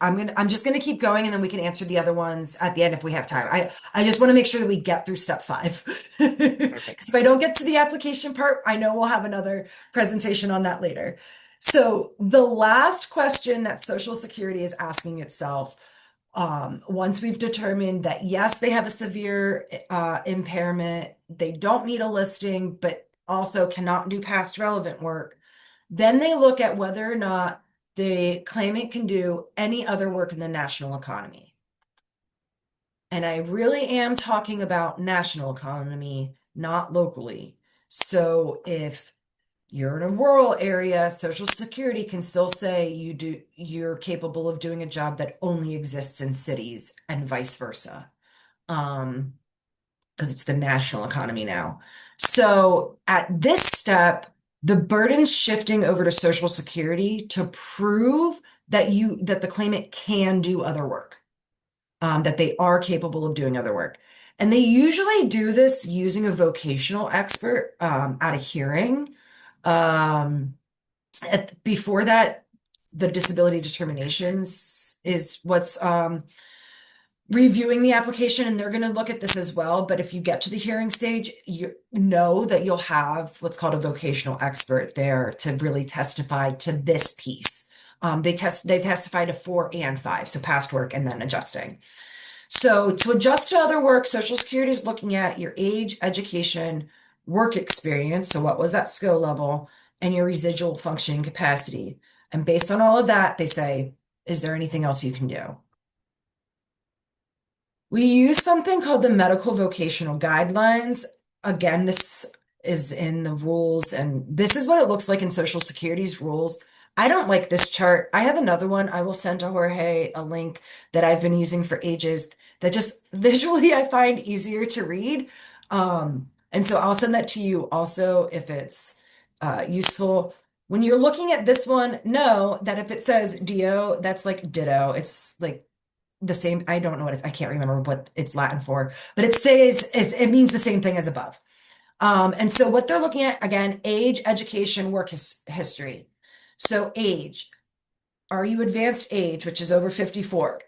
I'm just gonna keep going and then we can answer the other ones at the end if we have time. I just want to make sure that we get through step five. Perfect. Because if I don't get to the application part, I know we'll have another presentation on that later. So the last question that Social Security is asking itself, once we've determined that yes, they have a severe impairment, they don't need a listing, but also cannot do past relevant work, then they look at whether or not the claimant can do any other work in the national economy. And I really am talking about national economy, not locally. So if you're in a rural area, Social Security can still say you're capable of doing a job that only exists in cities and vice versa. Um, because it's the national economy now. So at this step, the burden's shifting over to Social Security to prove that the claimant can do other work, that they are capable of doing other work. And they usually do this using a vocational expert at a hearing. Um, Before that, the disability determinations is what's reviewing the application, and they're going to look at this as well. But if you get to the hearing stage, you know that you'll have what's called a vocational expert there to really testify to this piece. They testify to 4 and 5, so past work and then adjusting. So to adjust to other work, Social Security is looking at your age, education, work experience. So what was that skill level and your residual functioning capacity? And based on all of that, they say, is there anything else you can do? We use something called the Medical Vocational Guidelines. Again, this is in the rules, and this is what it looks like in Social Security's rules. I don't like this chart. I have another one. I will send to Jorge a link that I've been using for ages that just visually I find easier to read. And so I'll send that to you also if it's useful. When you're looking at this one, know that if it says DO, that's like ditto. It's like the same. I don't know I can't remember what it's Latin for, but it means the same thing as above. And so what they're looking at again, age, education, work history. So age, are you advanced age, which is over 54?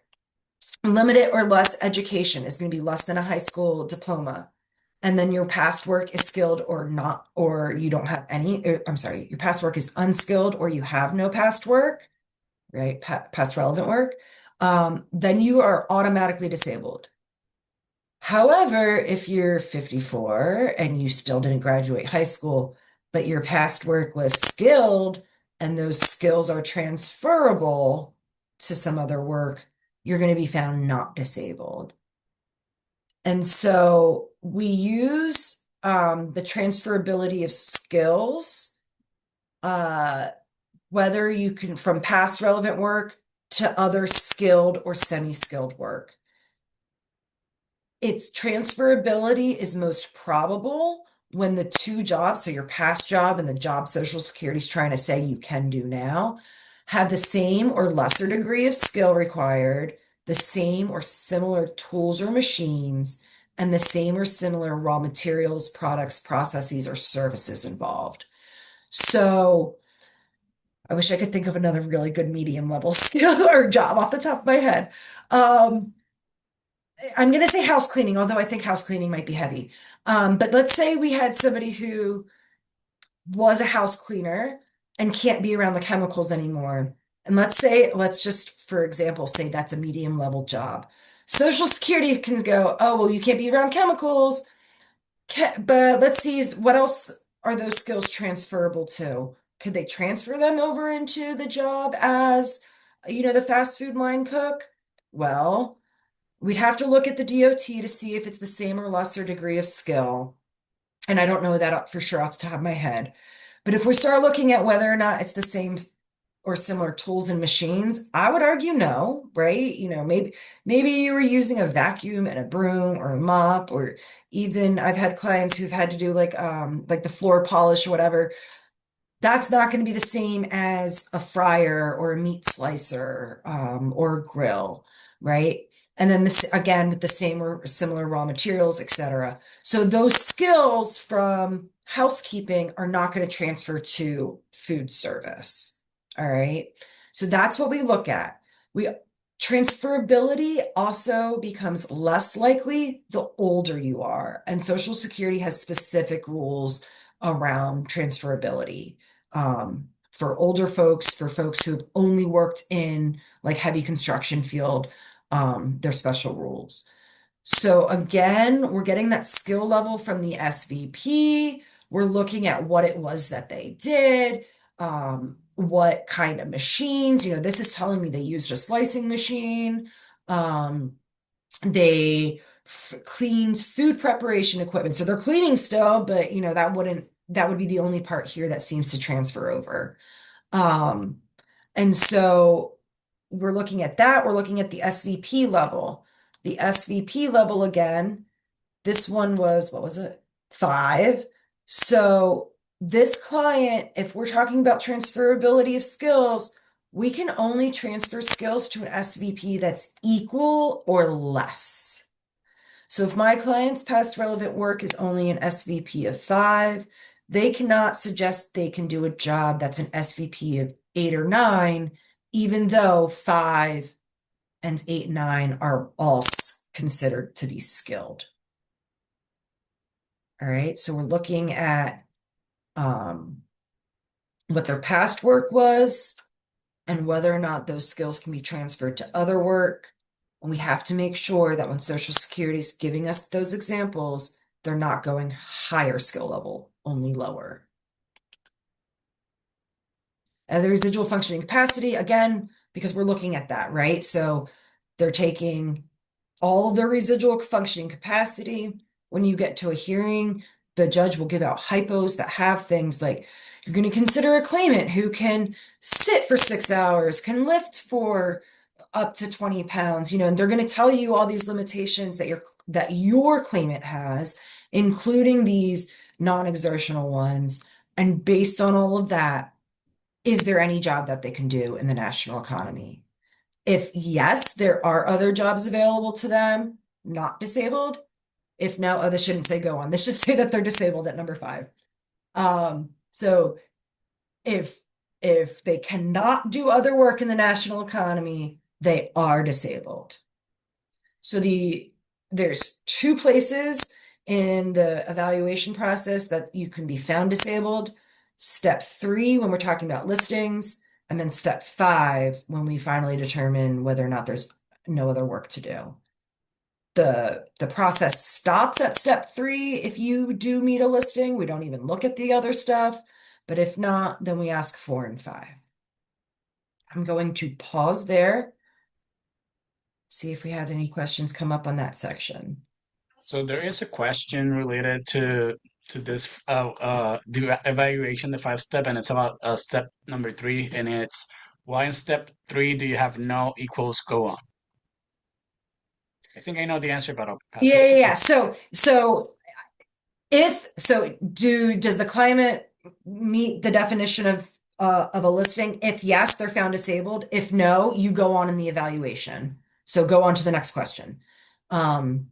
Limited or less education is going to be less than a high school diploma. And then your past work is skilled or not, or you don't have any, I'm sorry, your past work is unskilled or you have no past work, right? Past relevant work. Then you are automatically disabled. However, if you're 54 and you still didn't graduate high school, but your past work was skilled and those skills are transferable to some other work, you're going to be found not disabled. And so we use the transferability of skills, uh, whether you can from past relevant work to other skilled or semi-skilled work. Its transferability is most probable when the two jobs, so your past job and the job Social Security is trying to say you can do now, have the same or lesser degree of skill required, the same or similar tools or machines, and the same or similar raw materials, products, processes, or services involved. So I wish I could think of another really good medium level skill or job off the top of my head. Um, I'm going to say house cleaning, although I think house cleaning might be heavy. But let's say we had somebody who was a house cleaner and can't be around the chemicals anymore. And let's just, for example, say that's a medium level job. Social Security can go, oh, well, you can't be around chemicals. But let's see, what else are those skills transferable to? Could they transfer them over into the job as, the fast food line cook? Well, we'd have to look at the DOT to see if it's the same or lesser degree of skill. And I don't know that for sure off the top of my head. But if we start looking at whether or not it's the same or similar tools and machines, I would argue no, right? Maybe you were using a vacuum and a broom or a mop, or even I've had clients who've had to do like the floor polish or whatever. That's not going to be the same as a fryer or a meat slicer or a grill, right? And then this again with the same or similar raw materials, etc. So those skills from housekeeping are not going to transfer to food service. All right. So that's what we look at. We Transferability also becomes less likely the older you are, and Social Security has specific rules around transferability. For older folks, for folks who have only worked in like heavy construction field, there's special rules. So again, we're getting that skill level from the SVP. We're looking at what it was that they did, what kind of machines. This is telling me they used a slicing machine. They cleaned food preparation equipment. So they're cleaning still, but that would be the only part here that seems to transfer over. Um, and so we're looking at that. We're looking at the SVP level. The SVP level again, this one was, what was it? 5. So this client, if we're talking about transferability of skills, we can only transfer skills to an SVP that's equal or less. So if my client's past relevant work is only an SVP of 5, they cannot suggest they can do a job that's an SVP of 8 or 9, even though 5 and 8 and 9 are all considered to be skilled. All right, so we're looking at um, what their past work was and whether or not those skills can be transferred to other work. And we have to make sure that when Social Security is giving us those examples, they're not going higher skill level, only lower. The residual functioning capacity, again, because we're looking at that, right? So they're taking all of their residual functioning capacity. When you get to a hearing, the judge will give out hypos that have things like you're going to consider a claimant who can sit for 6 hours, can lift for up to 20 pounds, and they're going to tell you all these limitations that your claimant has, including these non-exertional ones. And based on all of that, is there any job that they can do in the national economy? If yes, there are other jobs available to them, not disabled. If no, oh, this shouldn't say go on. This should say that they're disabled at number 5. So if they cannot do other work in the national economy, they are disabled. So there's 2 places in the evaluation process that you can be found disabled. Step 3, when we're talking about listings, and then step 5, when we finally determine whether or not there's no other work to do. The process stops at step 3 if you do meet a listing. We don't even look at the other stuff. But if not, then we ask 4 and 5. I'm going to pause there, see if we had any questions come up on that section. So there is a question related to this the evaluation, the 5 step, and it's about step number 3, and it's why in step 3 do you have no equals go on? I think I know the answer, but I'll pass Yeah, it yeah, to yeah. you. Does the climate meet the definition of a listing? If yes, they're found disabled. If no, you go on in the evaluation. So go on to the next question. Um,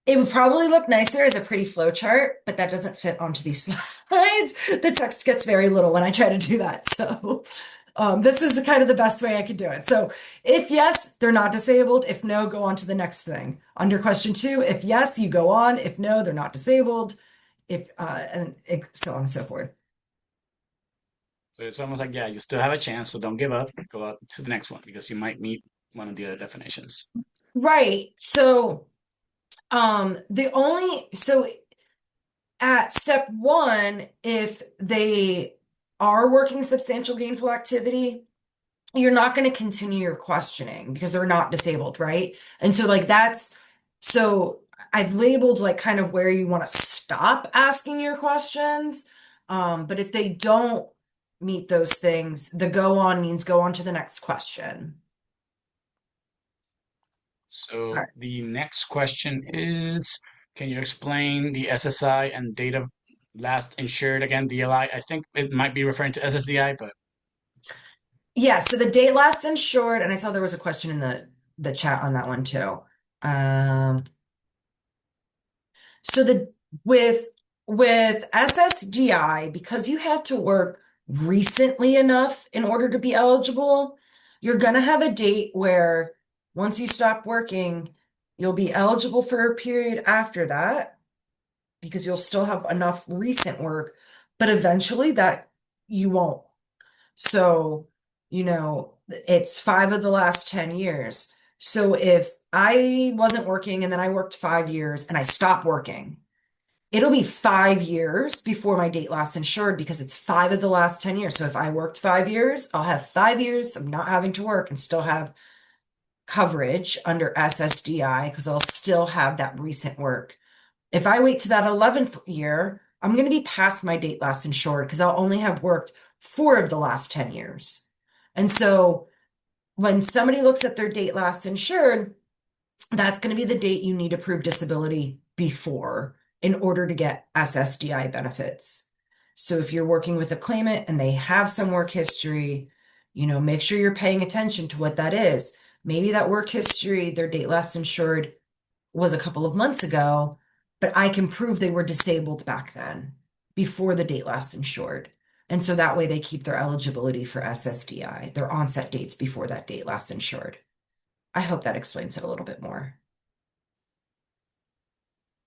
it would probably look nicer as a pretty flow chart, but that doesn't fit onto these slides. The text gets very little when I try to do that. So this is kind of the best way I could do it. So if yes, they're not disabled. If no, go on to the next thing. Under question 2, if yes, you go on. If no, they're not disabled. If and so on and so forth. So it's almost like, yeah, you still have a chance, so don't give up. Go out to the next one because you might meet one of the other definitions. Right. So the only so at step 1, if they are working substantial gainful activity, you're not going to continue your questioning because they're not disabled, right? And so so I've labeled like kind of where you want to stop asking your questions. But if they don't meet those things, the go on means go on to the next question. All So right. the next question is, can you explain the SSI and date of last insured again, DLI? I think it might be referring to SSDI, but Yeah, so the date last insured, and I saw there was a question in the chat on that one too. Um, so the with SSDI, because you had to work recently enough in order to be eligible, you're going to have a date where once you stop working, you'll be eligible for a period after that because you'll still have enough recent work, but eventually that you won't. So, it's 5 of the last 10 years. So if I wasn't working and then I worked 5 years and I stopped working, it'll be 5 years before my date last insured because it's 5 of the last 10 years. So if I worked 5 years, I'll have 5 years of not having to work and still have coverage under SSDI because I'll still have that recent work. If I wait to that 11th year, I'm going to be past my date last insured because I'll only have worked 4 of the last 10 years. And so when somebody looks at their date last insured, that's going to be the date you need approved disability before in order to get SSDI benefits. So if you're working with a claimant and they have some work history, make sure you're paying attention to what that is. Maybe that work history, their date last insured was a couple of months ago, but I can prove they were disabled back then before the date last insured. And so that way they keep their eligibility for SSDI, their onset dates before that date last insured. I hope that explains it a little bit more.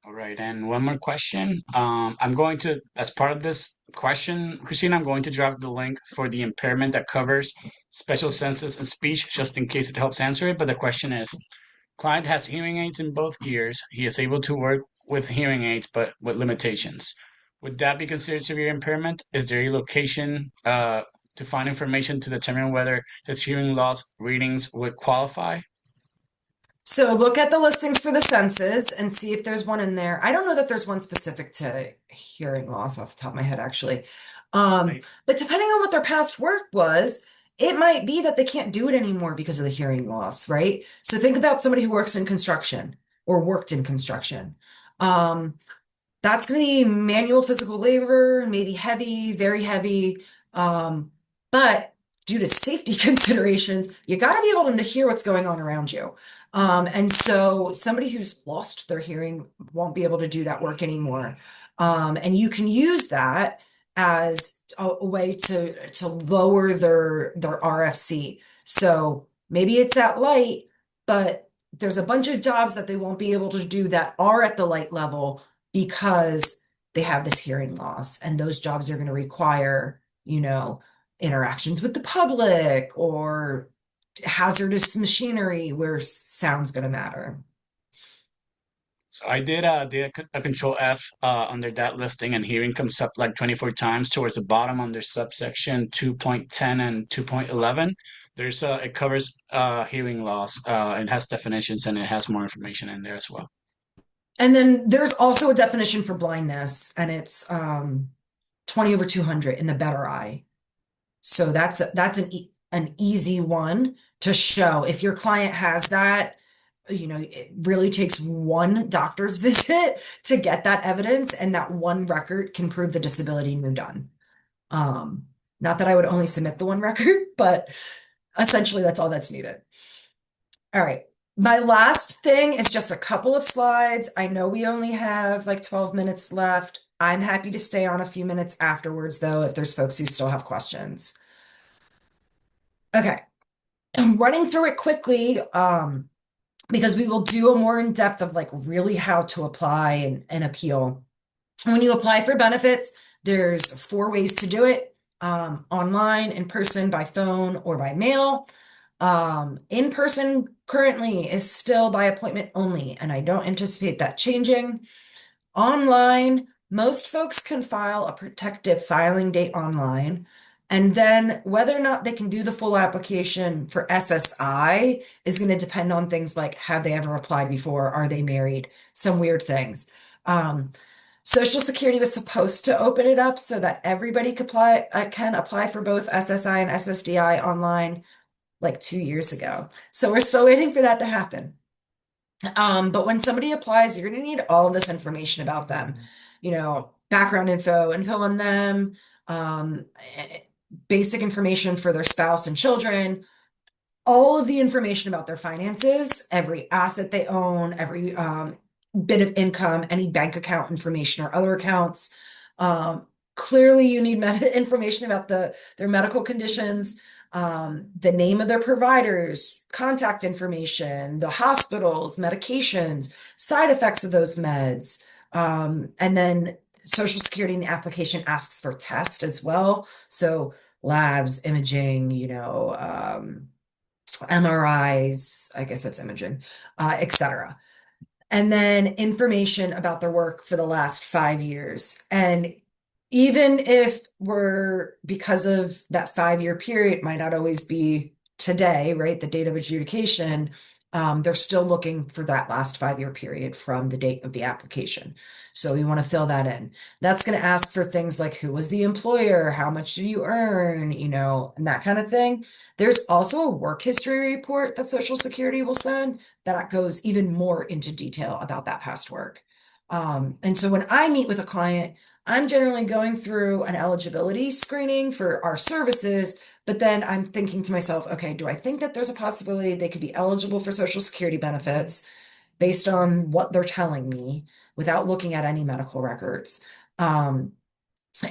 All right, and one more question. I'm going to, as part of this question, Christina, I'm going to drop the link for the impairment that covers special senses and speech, just in case it helps answer it. But the question is, client has hearing aids in both ears. He is able to work with hearing aids, but with limitations. Would that be considered severe impairment? Is there a location to find information to determine whether his hearing loss readings would qualify? So look at the listings for the senses and see if there's one in there. I don't know that there's one specific to hearing loss off the top of my head, actually. Right. But depending on what their past work was, it might be that they can't do it anymore because of the hearing loss, right? So think about somebody who works in construction or worked in construction. Um, that's going to be manual physical labor, maybe heavy, very heavy. But due to safety considerations, you got to be able to hear what's going on around you. And so somebody who's lost their hearing won't be able to do that work anymore. And you can use that as a way to lower their RFC. So maybe it's at light, but there's a bunch of jobs that they won't be able to do that are at the light level because they have this hearing loss, and those jobs are going to require, interactions with the public or hazardous machinery where sound's going to matter. So I did a control F under that listing, and hearing comes up like 24 times towards the bottom under subsection 2.10 and 2.11. It covers hearing loss. It has definitions and it has more information in there as well. And then there's also a definition for blindness, and it's 20 over 200 in the better eye. So that's an easy one to show. If your client has that, it really takes one doctor's visit to get that evidence, and that one record can prove the disability and you're done. Um, Not that I would only submit the one record, but essentially that's all that's needed. All right. My last thing is just a couple of slides. I know we only have like 12 minutes left. I'm happy to stay on a few minutes afterwards, though, if there's folks who still have questions. Okay. I'm running through it quickly, because we will do a more in depth of like really how to apply and appeal. When you apply for benefits, there's 4 ways to do it: online, in person, by phone, or by mail. In person currently is still by appointment only, and I don't anticipate that changing. Online, most folks can file a protective filing date online. And then whether or not they can do the full application for SSI is going to depend on things like, have they ever applied before? Are they married? Some weird things. Social Security was supposed to open it up so that everybody can apply for both SSI and SSDI online like 2 years ago. So we're still waiting for that to happen. But when somebody applies, you're going to need all of this information about them, background info on them, um, eh, basic information for their spouse and children, all of the information about their finances, every asset they own, every bit of income, any bank account information or other accounts, um, clearly you need information about their medical conditions, the name of their providers, contact information, the hospitals, medications, side effects of those meds. And then Social Security in the application asks for tests as well. So labs, imaging, MRIs, I guess that's imaging, etc. And then information about their work for the last 5 years. And even if we're, because of that 5 year period, might not always be today, right? The date of adjudication, they're still looking for that last 5 year period from the date of the application. So we want to fill that in. That's going to ask for things like who was the employer, how much do you earn, and that kind of thing. There's also a work history report that Social Security will send that goes even more into detail about that past work. And so when I meet with a client, I'm generally going through an eligibility screening for our services, but then I'm thinking to myself, okay, do I think that there's a possibility they could be eligible for Social Security benefits based on what they're telling me without looking at any medical records? Um,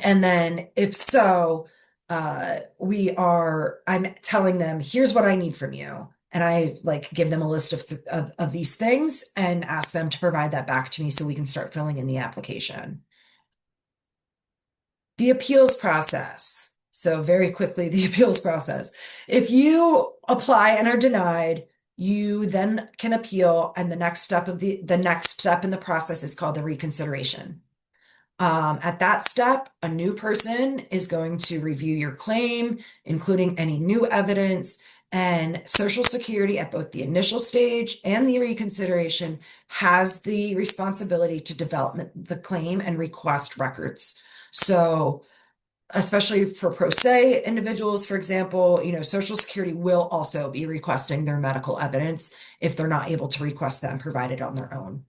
and then if so, I'm telling them, here's what I need from you. And I like give them a list of these things and ask them to provide that back to me so we can start filling in the application. The appeals process. So very quickly, the appeals process. If you apply and are denied, you then can appeal, and the next step in the process is called the reconsideration. At that step, a new person is going to review your claim, including any new evidence, and Social Security at both the initial stage and the reconsideration has the responsibility to develop the claim and request records. So, especially for pro se individuals, for example, Social Security will also be requesting their medical evidence if they're not able to request that and provide it on their own.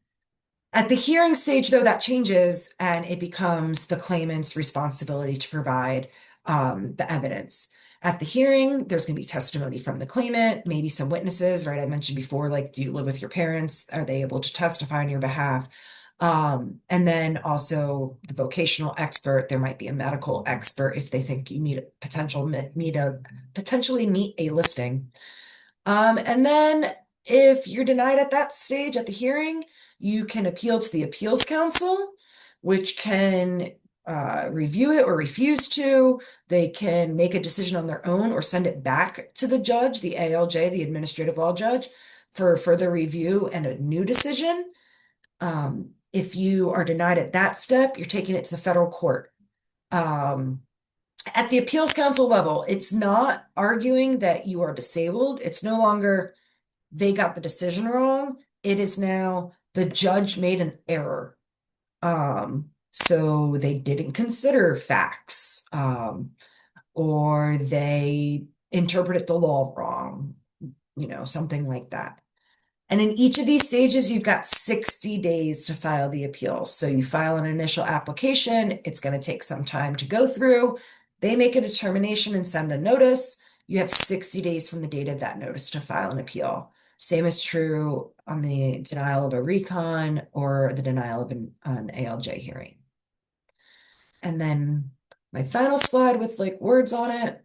At the hearing stage, though, that changes and it becomes the claimant's responsibility to provide the evidence. At the hearing, there's going to be testimony from the claimant, maybe some witnesses, right? I mentioned before, like, do you live with your parents? Are they able to testify on your behalf? And then also the vocational expert, there might be a medical expert if they think you potentially meet a listing. And then if you're denied at that stage at the hearing, you can appeal to the appeals council, which can review it or refuse to. They can make a decision on their own or send it back to the judge, the ALJ, the administrative law judge, for further review and a new decision. If you are denied at that step, you're taking it to the federal court. At the appeals council level, it's not arguing that you are disabled. It's no longer they got the decision wrong. It is now the judge made an error. So they didn't consider facts, or they interpreted the law wrong, something like that. And in each of these stages, you've got 60 days to file the appeal. So you file an initial application. It's going to take some time to go through. They make a determination and send a notice. You have 60 days from the date of that notice to file an appeal. Same is true on the denial of a recon or the denial of an ALJ hearing. And then my final slide with like words on it.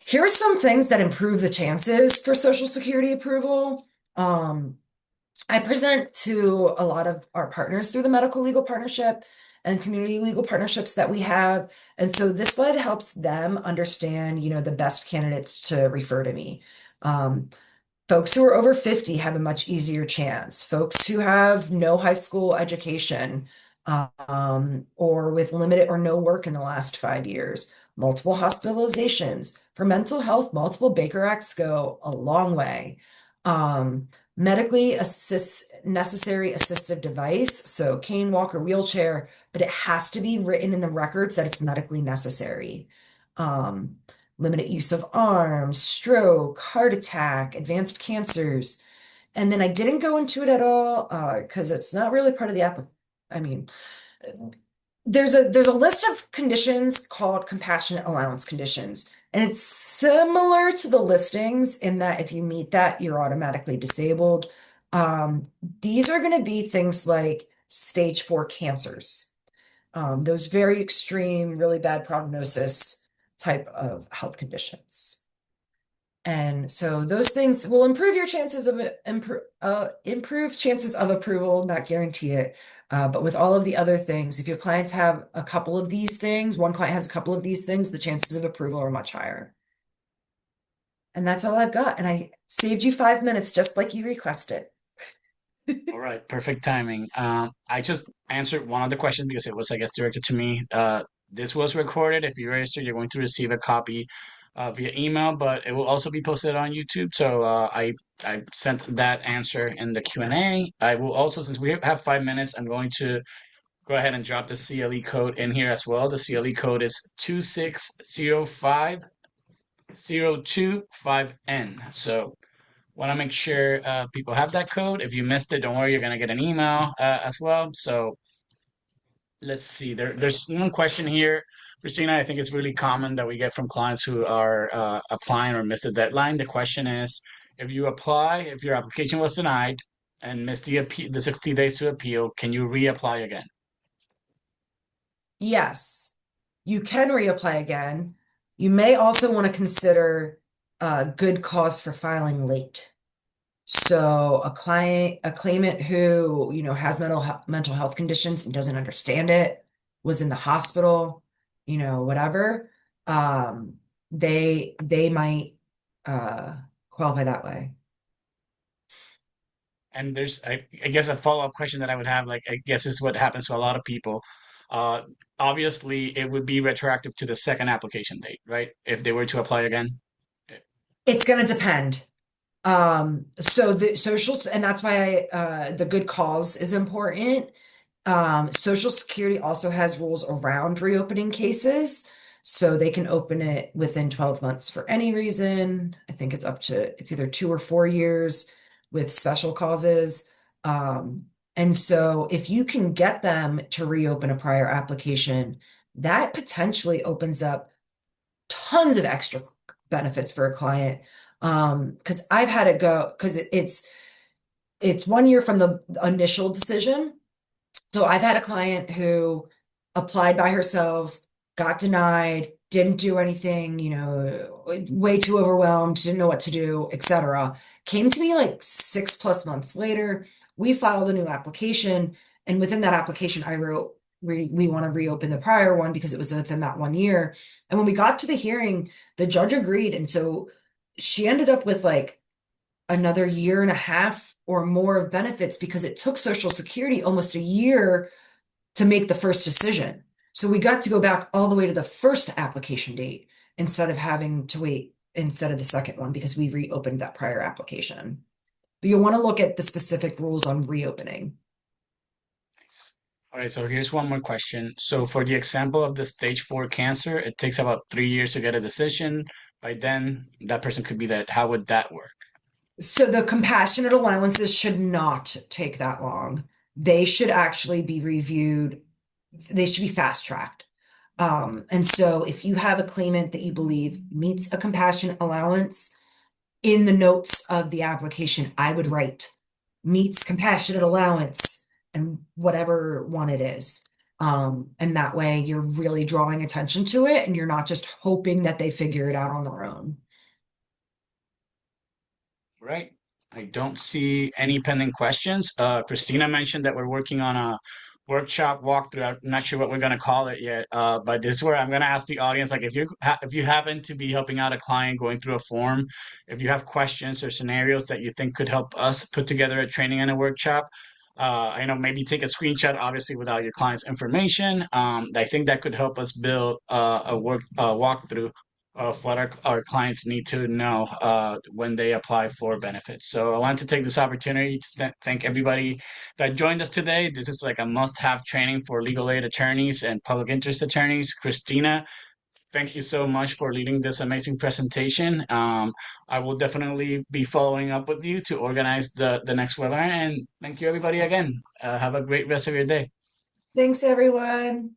Here are some things that improve the chances for Social Security approval. I present to a lot of our partners through the medical legal partnership and community legal partnerships that we have. And so this slide helps them understand, the best candidates to refer to me. Folks who are over 50 have a much easier chance. Folks who have no high school education, or with limited or no work in the last 5 years, multiple hospitalizations. For mental health, multiple Baker Acts go a long way. Medically necessary assistive device, so cane, walker, wheelchair, but it has to be written in the records that it's medically necessary. Limited use of arms, stroke, heart attack, advanced cancers. And then I didn't go into it at all because it's not really part of the app. I mean, there's a list of conditions called compassionate allowance conditions, and it's similar to the listings in that if you meet that, you're automatically disabled. These are going to be things like stage 4 cancers. those very extreme, really bad prognosis type of health conditions. And so those things will improve your chances of improve chances of approval, not guarantee it. But with all of the other things, if your clients have a couple of these things, one client has a couple of these things, the chances of approval are much higher. And that's all I've got. And I saved you 5 minutes just like you requested. All right, perfect timing. I just answered one of the questions because it was, I guess, directed to me. This was recorded. If you register, you're going to receive a copy via email, but it will also be posted on YouTube. So I sent that answer in the Q&A. I will also, since we have 5 minutes, I'm going to go ahead and drop the CLE code in here as well. The CLE code is 2605025N. So want to make sure people have that code. If you missed it, don't worry, you're gonna get an email as well. So let's see. There's one question here, Christina. I think it's really common that we get from clients who are applying or missed the deadline. The question is, if you apply, if your application was denied and missed the 60 days to appeal, can you reapply again? Yes, you can reapply again. You may also want to consider good cause for filing late. So a claimant who, has mental health conditions and doesn't understand it, was in the hospital, whatever, they might uh qualify that way. And I guess, a follow-up question that I would have, like, I guess is what happens to a lot of people. Uh, Obviously, it would be retroactive to the second application date, right? If they were to apply again. It's going to depend. So the socials, and that's why the good cause is important. Social Security also has rules around reopening cases, so they can open it within 12 months for any reason. I think it's either 2 or 4 years with special causes. And so if you can get them to reopen a prior application, that potentially opens up tons of extra benefits for a client. Because I've had it go, because it's 1 year from the initial decision. So I've had a client who applied by herself, got denied, didn't do anything, way too overwhelmed, didn't know what to do, etc. Came to me like 6+ months later. We filed a new application, and within that application, I wrote, we want to reopen the prior one because it was within that 1 year. And when we got to the hearing, the judge agreed. And so she ended up with like another year and a half or more of benefits because it took Social Security almost a year to make the first decision. So we got to go back all the way to the first application date instead of having to wait instead of the second one because we reopened that prior application. But you'll want to look at the specific rules on reopening. Nice. All right, so here's one more question. So for the example of the stage 4 cancer, it takes about 3 years to get a decision. By then, that person could be that. How would that work? So the compassionate allowances should not take that long. They should actually be reviewed. They should be fast tracked. And so if you have a claimant that you believe meets a compassionate allowance, in the notes of the application, I would write meets compassionate allowance and whatever one it is. And that way you're really drawing attention to it and you're not just hoping that they figure it out on their own. Right. I don't see any pending questions. Christina mentioned that we're working on a workshop walkthrough. I'm not sure what we're going to call it yet, but this is where I'm going to ask the audience, like, if you happen to be helping out a client going through a form, if you have questions or scenarios that you think could help us put together a training and a workshop, I know, maybe take a screenshot, obviously without your client's information. I think that could help us build a walkthrough of what our clients need to know when they apply for benefits. So I want to take this opportunity to thank everybody that joined us today. This is like a must-have training for legal aid attorneys and public interest attorneys. Christina, thank you so much for leading this amazing presentation. I will definitely be following up with you to organize the next webinar. And thank you, everybody, again. Have a great rest of your day. Thanks, everyone.